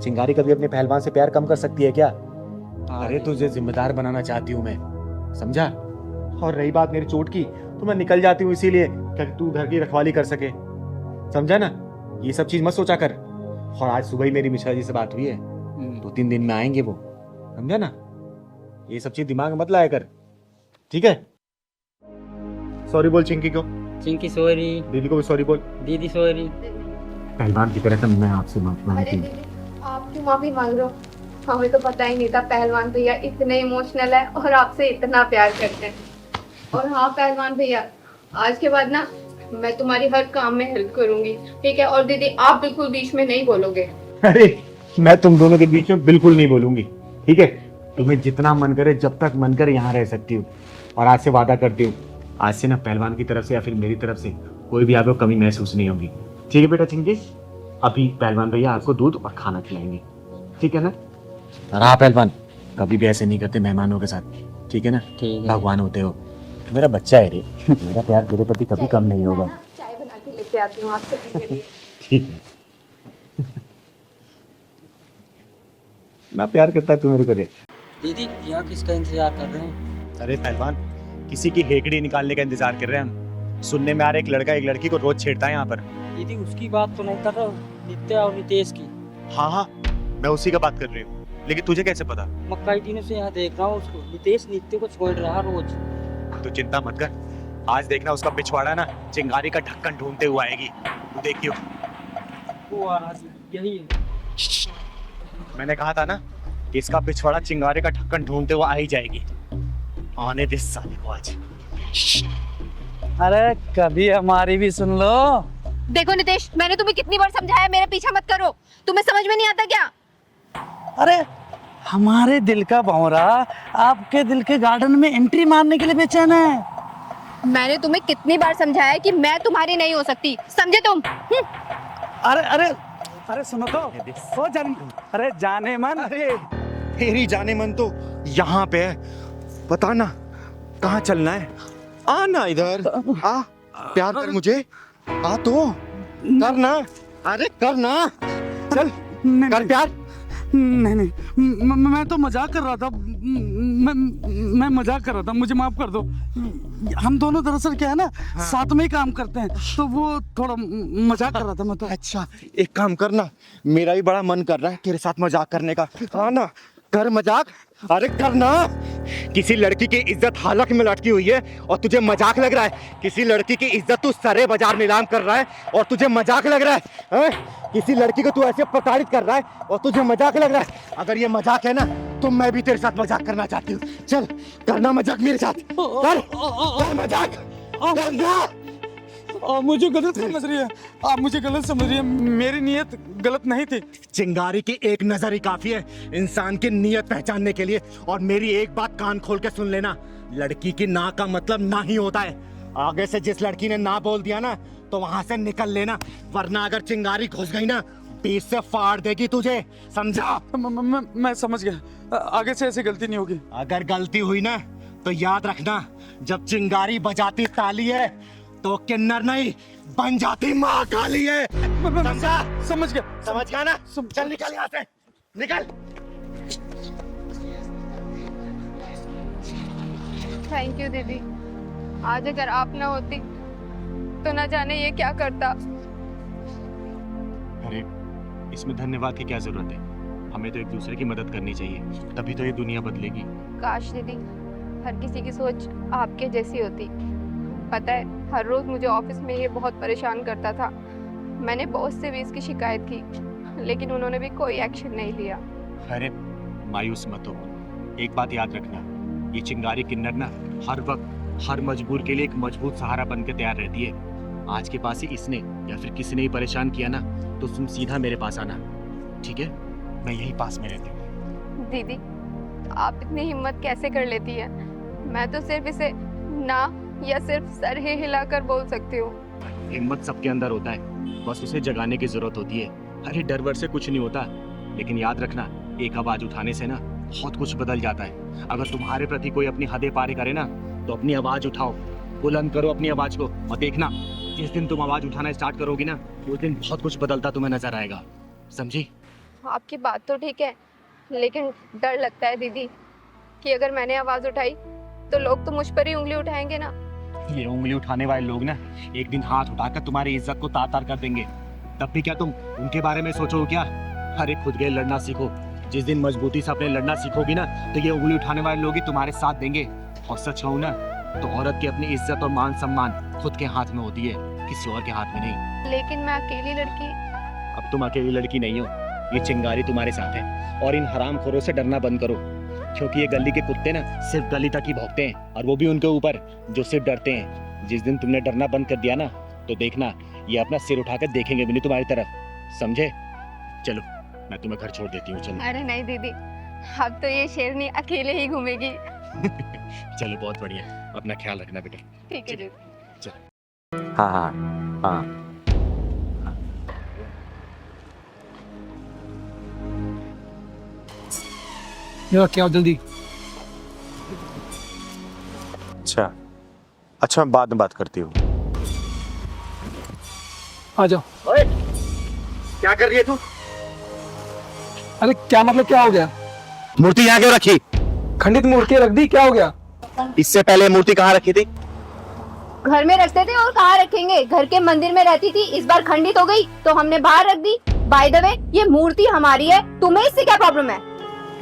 चिंगारी कभी अपने पहलवान से प्यार कम कर सकती है क्या? अरे तुझे जिम्मेदार बनाना चाहती हूँ मैं, समझा? और रही बात मेरी चोट की, तो मैं निकल जाती हूँ इसीलिए कि तू घर की रखवाली कर सके, समझा ना? ये सब चीज मत सोचा कर। और आज सुबह ही मेरी मिश्रा जी से बात हुई है, 2-3 दिन में आएंगे वो, समझा ना? ये सब चीज दिमाग में मत लाया कर, ठीक है? सॉरी बोल चिंकी को। चिंकी सॉरी। दीदी को भी सॉरी बोल। दीदी सॉरी। पहलवान की तरह मैं आपसे माफी अरे मांगती हूँ। दीदी, आप क्यों माफी मांग रहे हो? हमें तो पता ही नहीं था पहलवान भैया इतने इमोशनल है और आपसे इतना प्यार करते हैं। और हाँ पहलवान भैया, आज के बाद ना मैं तुम्हारी हर काम में हेल्प करूंगी, ठीक है? और दीदी आप बिल्कुल बीच में नहीं बोलोगे। अरे मैं तुम दोनों के बीच में बिल्कुल नहीं बोलूंगी, ठीक है? तुम्हें जितना मन करे, जब तक मन करे यहाँ रह सकती हूँ। और आज से वादा करती हूँ, आज से ना पहलवान की तरफ से या फिर मेरी तरफ से कोई भी आपको कमी महसूस नहीं होगी, ठीक है बेटा चिंकी? अभी पहलवान भैया आपको दूध और खाना खिलाएंगे, ठीक है ना? रहा पहलवान, कभी भी ऐसे नहीं करते मेहमानों के साथ, ठीक है ना? ठीक है। भगवान होते हो, मेरा बच्चा है रे, मेरा प्यार तेरे प्रति कभी कम नहीं होगा, चाय बना के लेके आती हूँ आपसे पीने के लिए। ठीक है? मैं प्यार करता है तू मेरे को रे। दीदी यहाँ किसका इंतजार कर रहे हैं? अरे पहलवान, किसी की हेकड़ी निकालने का इंतजार कर रहे हैं हम। सुनने में आ रहा है एक लड़का एक लड़की को रोज छेड़ता है यहाँ पर। दीदी उसकी बात तो नहीं कर रहा हूँ, नित्या और नितेश की। हाँ हाँ, मैं उसी का बात कर रही हूँ, लेकिन तुझे कैसे पता? मैं कई दिनों से यहाँ देख रहा हूँ उसको। नितेश नित्य को छोड़ रहा रोज। तो चिंता मत कर, आज देखना उसका पिछवाड़ा ना चिंगारी का ढक्कन ढूंढते हुए आएगी, तू देखियो। वो आ रहा है, यही है। मैंने कहा था ना कि इसका पिछवाड़ा चिंगारी का ढक्कन ढूंढते हुए आ ही जाएगी। आने दे साले को आज। अरे कभी हमारी भी सुन लो। देखो नितेश, मैंने तुम्हें कितनी बार समझाया मेरा पीछा मत करो, तुम्हें समझ में नहीं आता क्या? अरे हमारे दिल का भंवरा आपके दिल के गार्डन में एंट्री मारने के लिए बेचैन है। मैंने तुम्हें कितनी बार समझाया कि मैं तुम्हारी नहीं हो सकती, समझे तुम? अरे अरे अरे सुनो तो, ओ अरे जाने मन। अरे तेरी जाने मन तो यहाँ पे है, बता ना कहाँ चलना है? आ ना इधर आ, प्यार कर मुझे, आ तो कर ना, अरे कर ना, चल कर प्यार। नहीं नहीं, मैं तो मजाक कर रहा था। मैं मजाक कर रहा था, मुझे माफ कर दो। हम दोनों दरअसल क्या है ना, साथ में ही काम करते हैं, तो वो थोड़ा मजाक कर रहा था मैं तो। अच्छा एक काम करना, मेरा भी बड़ा मन कर रहा है तेरे साथ मजाक करने का। हाँ ना, कर मजाक, अरे करना। किसी लड़की की इज्जत हालत में लटकी हुई है और तुझे मजाक लग रहा है? किसी लड़की की इज्जत तू सरे बाजार नीलाम कर रहा है और तुझे मजाक लग रहा है? किसी लड़की को तू ऐसे प्रताड़ित कर रहा है और तुझे मजाक लग रहा है? अगर ये मजाक है ना तो मैं भी तेरे साथ मजाक करना चाहती हूँ। चल करना मजाक मेरे साथ, कर मजाक, करना। आप मुझे गलत समझ रही है, आप मुझे गलत समझ रही है, मेरी नीयत गलत नहीं थी। चिंगारी की एक नजर ही काफी है इंसान की नीयत पहचानने के लिए। और मेरी एक बात कान खोल के सुन लेना, लड़की की ना का मतलब ना ही होता है। आगे से जिस लड़की ने ना बोल दिया ना तो वहां से निकल लेना, वरना अगर चिंगारी घुस गई ना बीच से फाड़ देगी तुझे, समझा? मैं समझ गया, आगे से ऐसी गलती नहीं होगी। अगर गलती हुई ना तो याद रखना, जब चिंगारी बजाती ताली है तो किन्नर नहीं बन जाती माँ काली है, समझा? समझ गया, समझ गया ना? चल निकल यहाँ से, निकल। थैंक यू दीदी, आज अगर आप ना होती तो ना जाने ये क्या करता। अरे इसमें धन्यवाद की क्या जरूरत है, हमें तो एक दूसरे की मदद करनी चाहिए, तभी तो ये दुनिया बदलेगी। काश दीदी हर किसी की सोच आपके जैसी होती। पता है हर रोज मुझे ऑफिस में ये बहुत परेशान करता था। मैंने बॉस से भी इसकी शिकायत की, लेकिन उन्होंने भी कोई एक्शन नहीं लिया। अरे मायूस मत हो, एक बात याद रखना, ये चिंगारी किन्नर ना हर वक्त हर मजबूर के लिए एक मजबूत सहारा बनकर तैयार रहती है। आज के पास ही इसने या फिर किसी ने ही परेशान किया ना तो तुम सीधा मेरे पास आना, ठीक है? मैं यही पास में रहती हूँ। दीदी आप इतनी हिम्मत कैसे कर लेती है? मैं तो सिर्फ इसे ना या सिर्फ सर ही हिलाकर बोल सकती हूँ। हिम्मत सबके अंदर होता है, बस उसे जगाने की जरूरत होती है। अरे डर वर से कुछ नहीं होता, लेकिन याद रखना एक आवाज उठाने से ना बहुत कुछ बदल जाता है। अगर तुम्हारे प्रति कोई अपनी हदें पार करे ना तो अपनी आवाज उठाओ, बुलंद करो अपनी आवाज को, और देखना जिस दिन तुम आवाज उठाना स्टार्ट करोगी ना उस दिन बहुत कुछ बदलता तुम्हें नजर आएगा, समझी? आपकी बात तो ठीक है, लेकिन डर लगता है दीदी कि अगर मैंने आवाज उठाई तो लोग तो मुझ पर ही उंगली उठाएंगे ना। ये उंगली उठाने वाले लोग ना एक दिन हाथ उठाकर तुम्हारी इज्जत को तार तार कर देंगे, तब भी क्या तुम उनके बारे में सोचो क्या? अरे खुद के लड़ना सीखो। जिस दिन मजबूती से अपने लड़ना सीखोगी ना तो ये उंगली उठाने वाले लोग ही तुम्हारे साथ देंगे। और सच कहूं ना तो औरत की अपनी इज्जत और मान सम्मान खुद के हाथ में होती है, किसी और के हाथ में नहीं। लेकिन मैं अकेली लड़की। अब तुम अकेली लड़की नहीं हो, ये चिंगारी तुम्हारे साथ है। और इन हरामखोरों से डरना बंद करो, क्योंकि ये गली के कुत्ते ना सिर्फ गली तक ही भौंकते हैं, और वो भी उनके ऊपर जो सिर्फ डरते हैं। जिस दिन तुमने डरना बंद कर दिया ना तो देखना ये अपना सिर उठाकर देखेंगे भी नहीं तुम्हारी तरफ, समझे? चलो मैं तुम्हें घर छोड़ देती हूँ, चलो। अरे नहीं दीदी, अब तो ये शेरनी अकेले ही घूमेगी। चलो बहुत बढ़िया, अपना ख्याल रखना बेटा। ठीक है जी। चलो। हाँ हाँ हाँ। ये क्या हो जल्दी। अच्छा मैं बाद में बात करती हूँ। आ जाओ। ओए, क्या कर रही है तू? अरे क्या मतलब, क्या हो गया? मूर्ति यहाँ क्यों रखी? खंडित मूर्ति रख दी, क्या हो गया? इससे पहले मूर्ति कहाँ रखी थी? घर में रखते थे और कहाँ रखेंगे, घर के मंदिर में रहती थी। इस बार खंडित हो गई तो हमने बाहर रख दी। बाय द वे ये मूर्ति हमारी है, तुम्हें इससे क्या प्रॉब्लम है?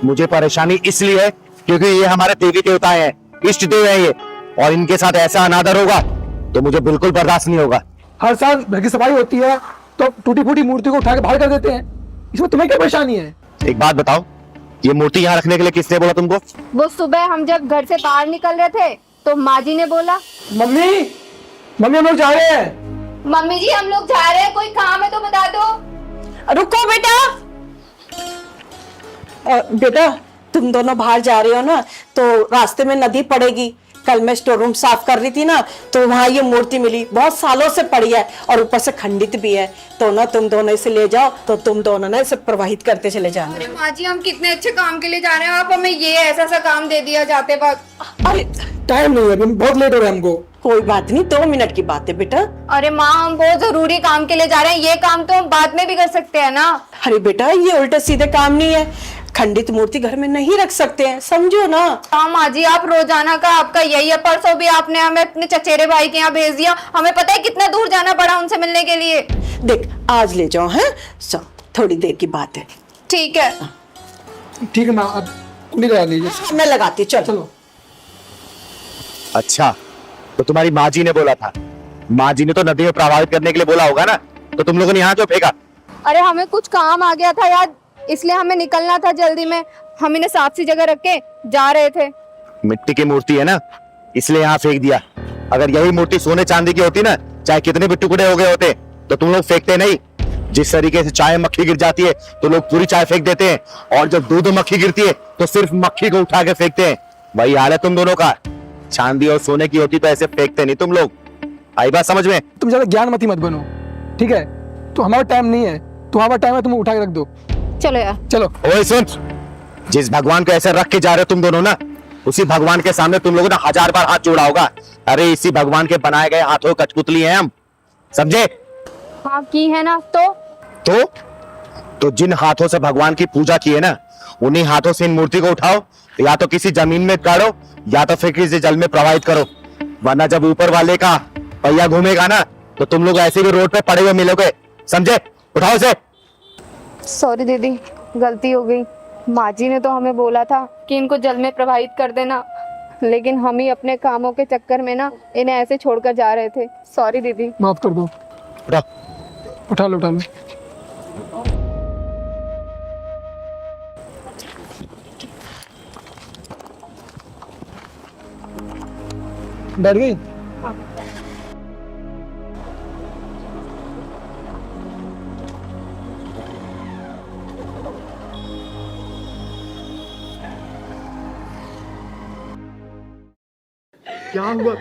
मुझे परेशानी इसलिए है क्योंकि ये हमारे देवी देवता हैं, इष्ट देव हैं ये, और इनके साथ ऐसा अनादर होगा तो मुझे बिल्कुल बर्दाश्त नहीं होगा। हर साल घर की सफाई होती है तो टूटी फूटी मूर्ति को उठा के बाहर कर देते हैं, इसमें तुम्हें क्या परेशानी है? एक बात बताओ, ये मूर्ति यहाँ रखने के लिए किसने बोला तुमको? वो सुबह हम जब घर से बाहर निकल रहे थे तो माँ जी ने बोला। मम्मी हम लोग जा रहे हैं। मम्मी जी हम लोग जा रहे हैं, कोई काम है तो बता दो। रुको बेटा। बेटा तुम दोनों बाहर जा रहे हो ना तो रास्ते में नदी पड़ेगी। कल मैं स्टोर रूम साफ कर रही थी ना तो वहाँ ये मूर्ति मिली, बहुत सालों से पड़ी है और ऊपर से खंडित भी है, तो ना तुम दोनों इसे ले जाओ, तो तुम दोनों ना इसे प्रवाहित करते चले जाना। अरे माँ जी हम कितने अच्छे काम के लिए जा रहे हैं, आप हमें ये ऐसा सा काम दे दिया जाते वक्त। अरे टाइम नहीं है, बहुत लेट हो रहा है हमको। कोई बात नहीं, 2 मिनट की बात है बेटा। अरे माँ हम बहुत जरूरी काम के लिए जा रहे हैं, ये काम तो हम बाद में भी कर सकते हैं ना। अरे बेटा ये उल्टे सीधे काम नहीं है, खंडित मूर्ति घर में नहीं रख सकते हैं, समझो ना। हाँ माँ जी आप रोजाना का आपका यही है, परसों भी आपने हमें अपने चचेरे भाई के यहाँ भेज दिया, हमें पता है कितना दूर जाना पड़ा उनसे मिलने के लिए। देख आज ले जाओ, हैं सो थोड़ी देर की बात है। ठीक है ठीक है माँ, अब कुंडी लगा लीजिए। मैं लगाती हूँ, चलो। अच्छा तो तुम्हारी माँ जी ने बोला था, माँ जी ने तो नदी में प्रवाहित करने के लिए बोला होगा ना, तो तुम लोगों ने यहाँ क्यों फेंका? अरे हमें कुछ काम आ गया था यार, इसलिए हमें निकलना था जल्दी में, हम इन्हें साफ सी जगह रख के जा रहे थे। मिट्टी की मूर्ति है ना इसलिए यहाँ फेंक दिया। अगर यही मूर्ति सोने चांदी की होती ना, चाहे कितने भी टुकड़े हो गए होते, तो तुम लोग फेंकते नहीं। जिस तरीके से चाय मक्खी गिर जाती है तो लोग पूरी चाय फेंक देते हैं, और जब दूध मक्खी गिरती है तो सिर्फ मक्खी को उठा के फेंकते हैं। वही हाल है तुम दोनों का। चांदी और सोने की होती तो ऐसे फेंकते नहीं तुम लोग। आई बात समझ में? तुम ज्यादा ज्ञानमती मत बनो, ठीक है? तो हमारा टाइम नहीं है, तुम्हारा टाइम है, तुम उठा के रख दो। चलो यार चलो। ओए सुन, जिस भगवान को ऐसे रख के जा रहे हो तुम दोनों ना, उसी भगवान के सामने तुम लोगों ने 1000 बार हाथ जोड़ा होगा। अरे इसी भगवान के बनाए गए हाथों कठपुतली हैं हम, समझे? हाँ की है ना। तो जिन हाथों से भगवान की पूजा की है ना, उन्हीं हाथों से इन मूर्ति को उठाओ, या तो किसी जमीन में गाड़ो या तो फिर किसी जल में प्रवाहित करो, वरना जब ऊपर वाले का पहिया घूमेगा ना तो तुम लोग ऐसे भी रोड पे पड़े हुए मिलोगे, समझे? उठाओ इसे। सॉरी दीदी गलती हो गई, माँ जी ने तो हमें बोला था कि इनको जल में प्रवाहित कर देना, लेकिन हम ही अपने कामों के चक्कर में ना इन्हें ऐसे छोड़कर जा रहे थे। सॉरी दीदी। माफ कर दो। उठा लो। बैठ गई? क्या हुआ?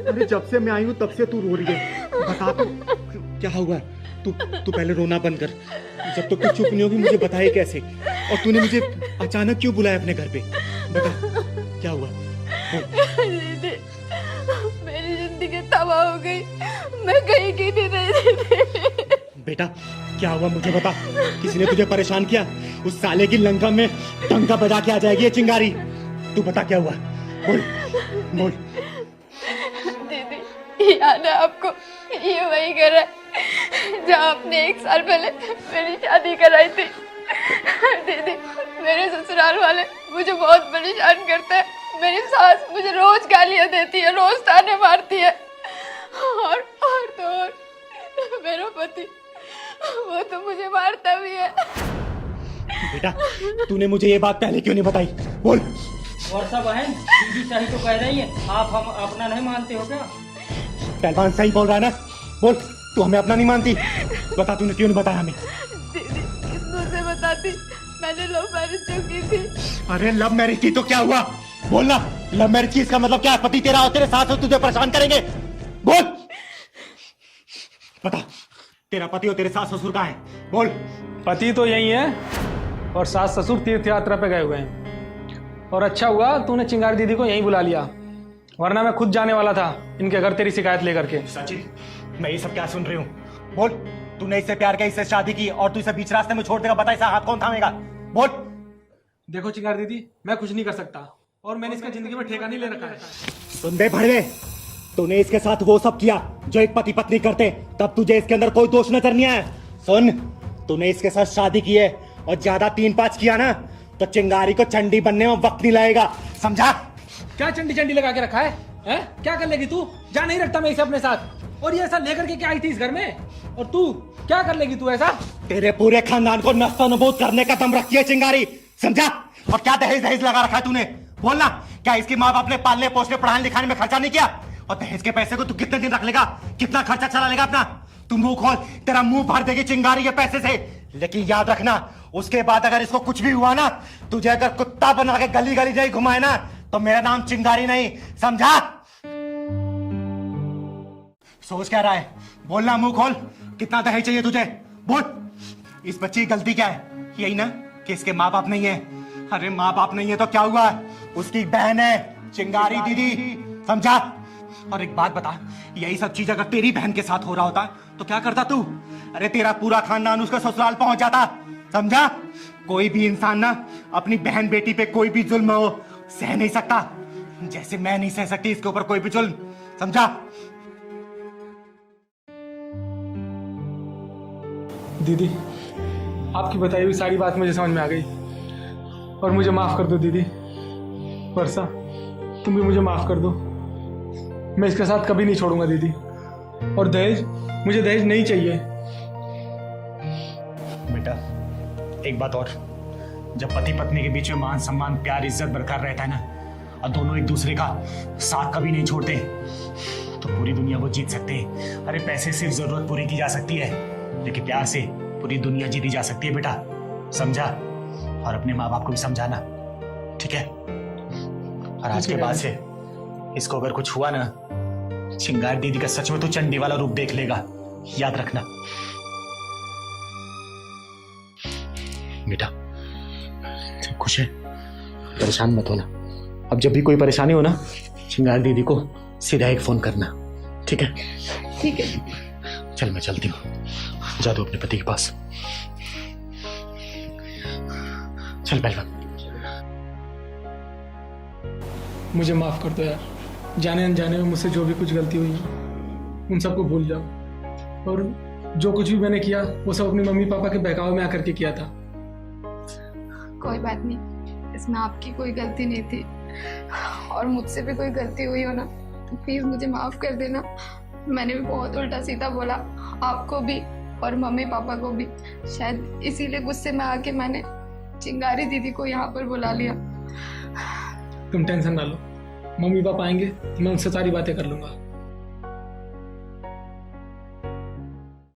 अरे जब से मैं आई हूँ तब से तू रो रही है। बता तू क्या हुआ? तू तू पहले रोना बंद कर। जब तक तू चुप नहीं होगी मुझे बताए कैसे? और तूने मुझे अचानक क्यों बुलाया अपने घर पे? बता क्या हुआ? दीदी, मेरी जिंदगी तबाह हो गई, मैं कहीं की नहीं रही थी। बेटा क्या हुआ मुझे बता। किसी ने तुझे परेशान किया? उस साले की लंका में टंका बजा के आ जाएगी ये चिंगारी। तू बता क्या हुआ? बोल बोल। दीदी याद है आपको, ये वही घर है जहाँ आपने 1 साल पहले मेरी शादी कराई थी। दीदी मेरे ससुराल वाले मुझे बहुत परेशान करते हैं। मेरी सास मुझे रोज गालियाँ देती है, रोज ताने मारती है। और तो और मेरा पति, वो तो मुझे मारता भी है। बेटा तूने मुझे ये बात पहले क्यों नहीं बताई? बोल। वर्षा बहन, दीदी सही तो कह रही है, आप हम अपना नहीं मानते हो क्या? पहलवान सही बोल रहा है ना? बोल, तू हमें अपना नहीं मानती? बता तूने क्यों नहीं बताया हमें? दीदी किसको से बताती, मैंने लव मैरिज जो की थी। अरे लव मैरिज की तो क्या हुआ? बोल ना, लव मैरिज की इसका मतलब क्या है? पति तेरा और तेरे साथ हो, तुझे परेशान करेंगे? बोल बता, तेरा पति और तेरे सास ससुर कहाँ है? बोल। पति तो यही है और सास ससुर तीर्थ यात्रा पे गए हुए हैं। और अच्छा हुआ तूने चिंगारी दीदी को यहीं बुला लिया, वरना मैं खुद जाने वाला था इनके घर तेरी शिकायत लेकर के। सचिन मैं ये सब क्या सुन रही हूँ? बोल, तूने इससे प्यार किया, इससे शादी की और तू इसे बीच रास्ते में छोड़ देगा? बता इसका हाथ कौन थामेगा? बोल। देखो चिंगारी दीदी, मैं कुछ नहीं कर सकता और मैंने इसका जिंदगी में ठेका नहीं ले रखा है। सुन बे भड़वे, तूने इसके साथ वो सब किया जो एक पति पत्नी करते, तब तुझे इसके अंदर कोई दोष नजर नहीं आया। सुन, तूने इसके साथ शादी की है और ज्यादा 3-5 किया ना तो चिंगारी को चंडी बनने में वक्त नहीं लगेगा, समझा? क्या चंडी चंडी लगा के रखा है? हैं? क्या कर लेगी तू? जा नहीं रखता मैं इसे अपने साथ। और ये ऐसा लेकर के क्या आई थी इस घर में? और तू क्या कर लेगी तू ऐसा? तेरे पूरे खानदान को नस्तनबूद करने का दम रखती है चिंगारी, समझा? और क्या दहेज दहेज लगा रखा है तूने? बोलना, क्या इसके माँ बाप ने पालने पोसने पढ़ाने लिखाने में खर्चा नहीं किया? और दहेज के पैसे को तू कितने दिन रख लेगा? कितना खर्चा चला लेगा अपना? तू मुंह खोल, तेरा मुंह भर देगी चिंगारी के पैसे से। लेकिन याद रखना, उसके बाद अगर इसको कुछ भी हुआ ना, तुझे अगर कुत्ता बना के गली गली नहीं घुमाए ना, तो मेरा नाम चिंगारी नहीं, समझा? सोच क्या रहा है? बोलना, मुंह खोल, कितना दहेज चाहिए तुझे? बोल। इस बच्ची की गलती क्या है? यही ना कि इसके माँ बाप नहीं है। अरे माँ बाप नहीं है तो क्या हुआ? उसकी बहन है चिंगारी दीदी, समझा? और एक बात बता, यही सब चीज अगर तेरी बहन के साथ हो रहा होता तो क्या करता तू? अरे तेरा पूरा खानदान उसका ससुराल पहुंच जाता, समझा? कोई भी इंसान ना अपनी बहन बेटी पे कोई भी जुल्म हो सह नहीं सकता, जैसे मैं नहीं सह सकती इसके ऊपर कोई भी जुल्म, समझा? दीदी आपकी बताई हुई सारी बात मुझे समझ में आ गई और मुझे माफ कर दो दीदी। वर्षा तुम भी मुझे माफ कर दो, मैं इसके साथ कभी नहीं छोड़ूंगा दीदी। और दहेज, मुझे दहेज नहीं चाहिए। बेटा एक बात और, जब पति पत्नी के बीच में मान सम्मान प्यार इज्जत बरकरार रहता है ना, और दोनों एक दूसरे का साथ कभी नहीं छोड़ते, तो पूरी दुनिया वो जीत सकते हैं। अरे पैसे सिर्फ जरूरत पूरी की जा सकती है, लेकिन प्यार से पूरी दुनिया जीती जा सकती है बेटा, समझा? और अपने माँ बाप को भी समझाना, ठीक है? और आज के बाद से इसको अगर कुछ हुआ ना, चिंगारी दीदी का सच में तो चंडी वाला रूप देख लेगा, याद रखना बेटा। तुम खुश है? परेशान मत होना। अब जब भी कोई परेशानी हो ना, चिंगारी दीदी को सीधा एक फोन करना, ठीक है? ठीक है। चल मैं चलती हूँ, जा दो अपने पति के पास। चल पहलवान। मुझे माफ कर दो यार, जाने अनजाने में मुझसे जो भी कुछ गलती हुई है उन सबको भूल जाओ। और जो कुछ भी मैंने किया वो सब अपने मम्मी पापा के बहकावे में आकर के किया था। कोई बात नहीं, इसमें आपकी कोई गलती नहीं थी। और मुझसे भी कोई गलती हुई हो ना तो प्लीज मुझे माफ कर देना। मैंने भी बहुत उल्टा सीधा बोला आपको भी और मम्मी पापा को भी, शायद इसीलिए गुस्से में आके मैंने चिंगारी दीदी को यहाँ पर बुला लिया। तुम टेंशन ना लो, मम्मी पापा आएंगे तो मैं उनसे सारी बातें कर लूँगा।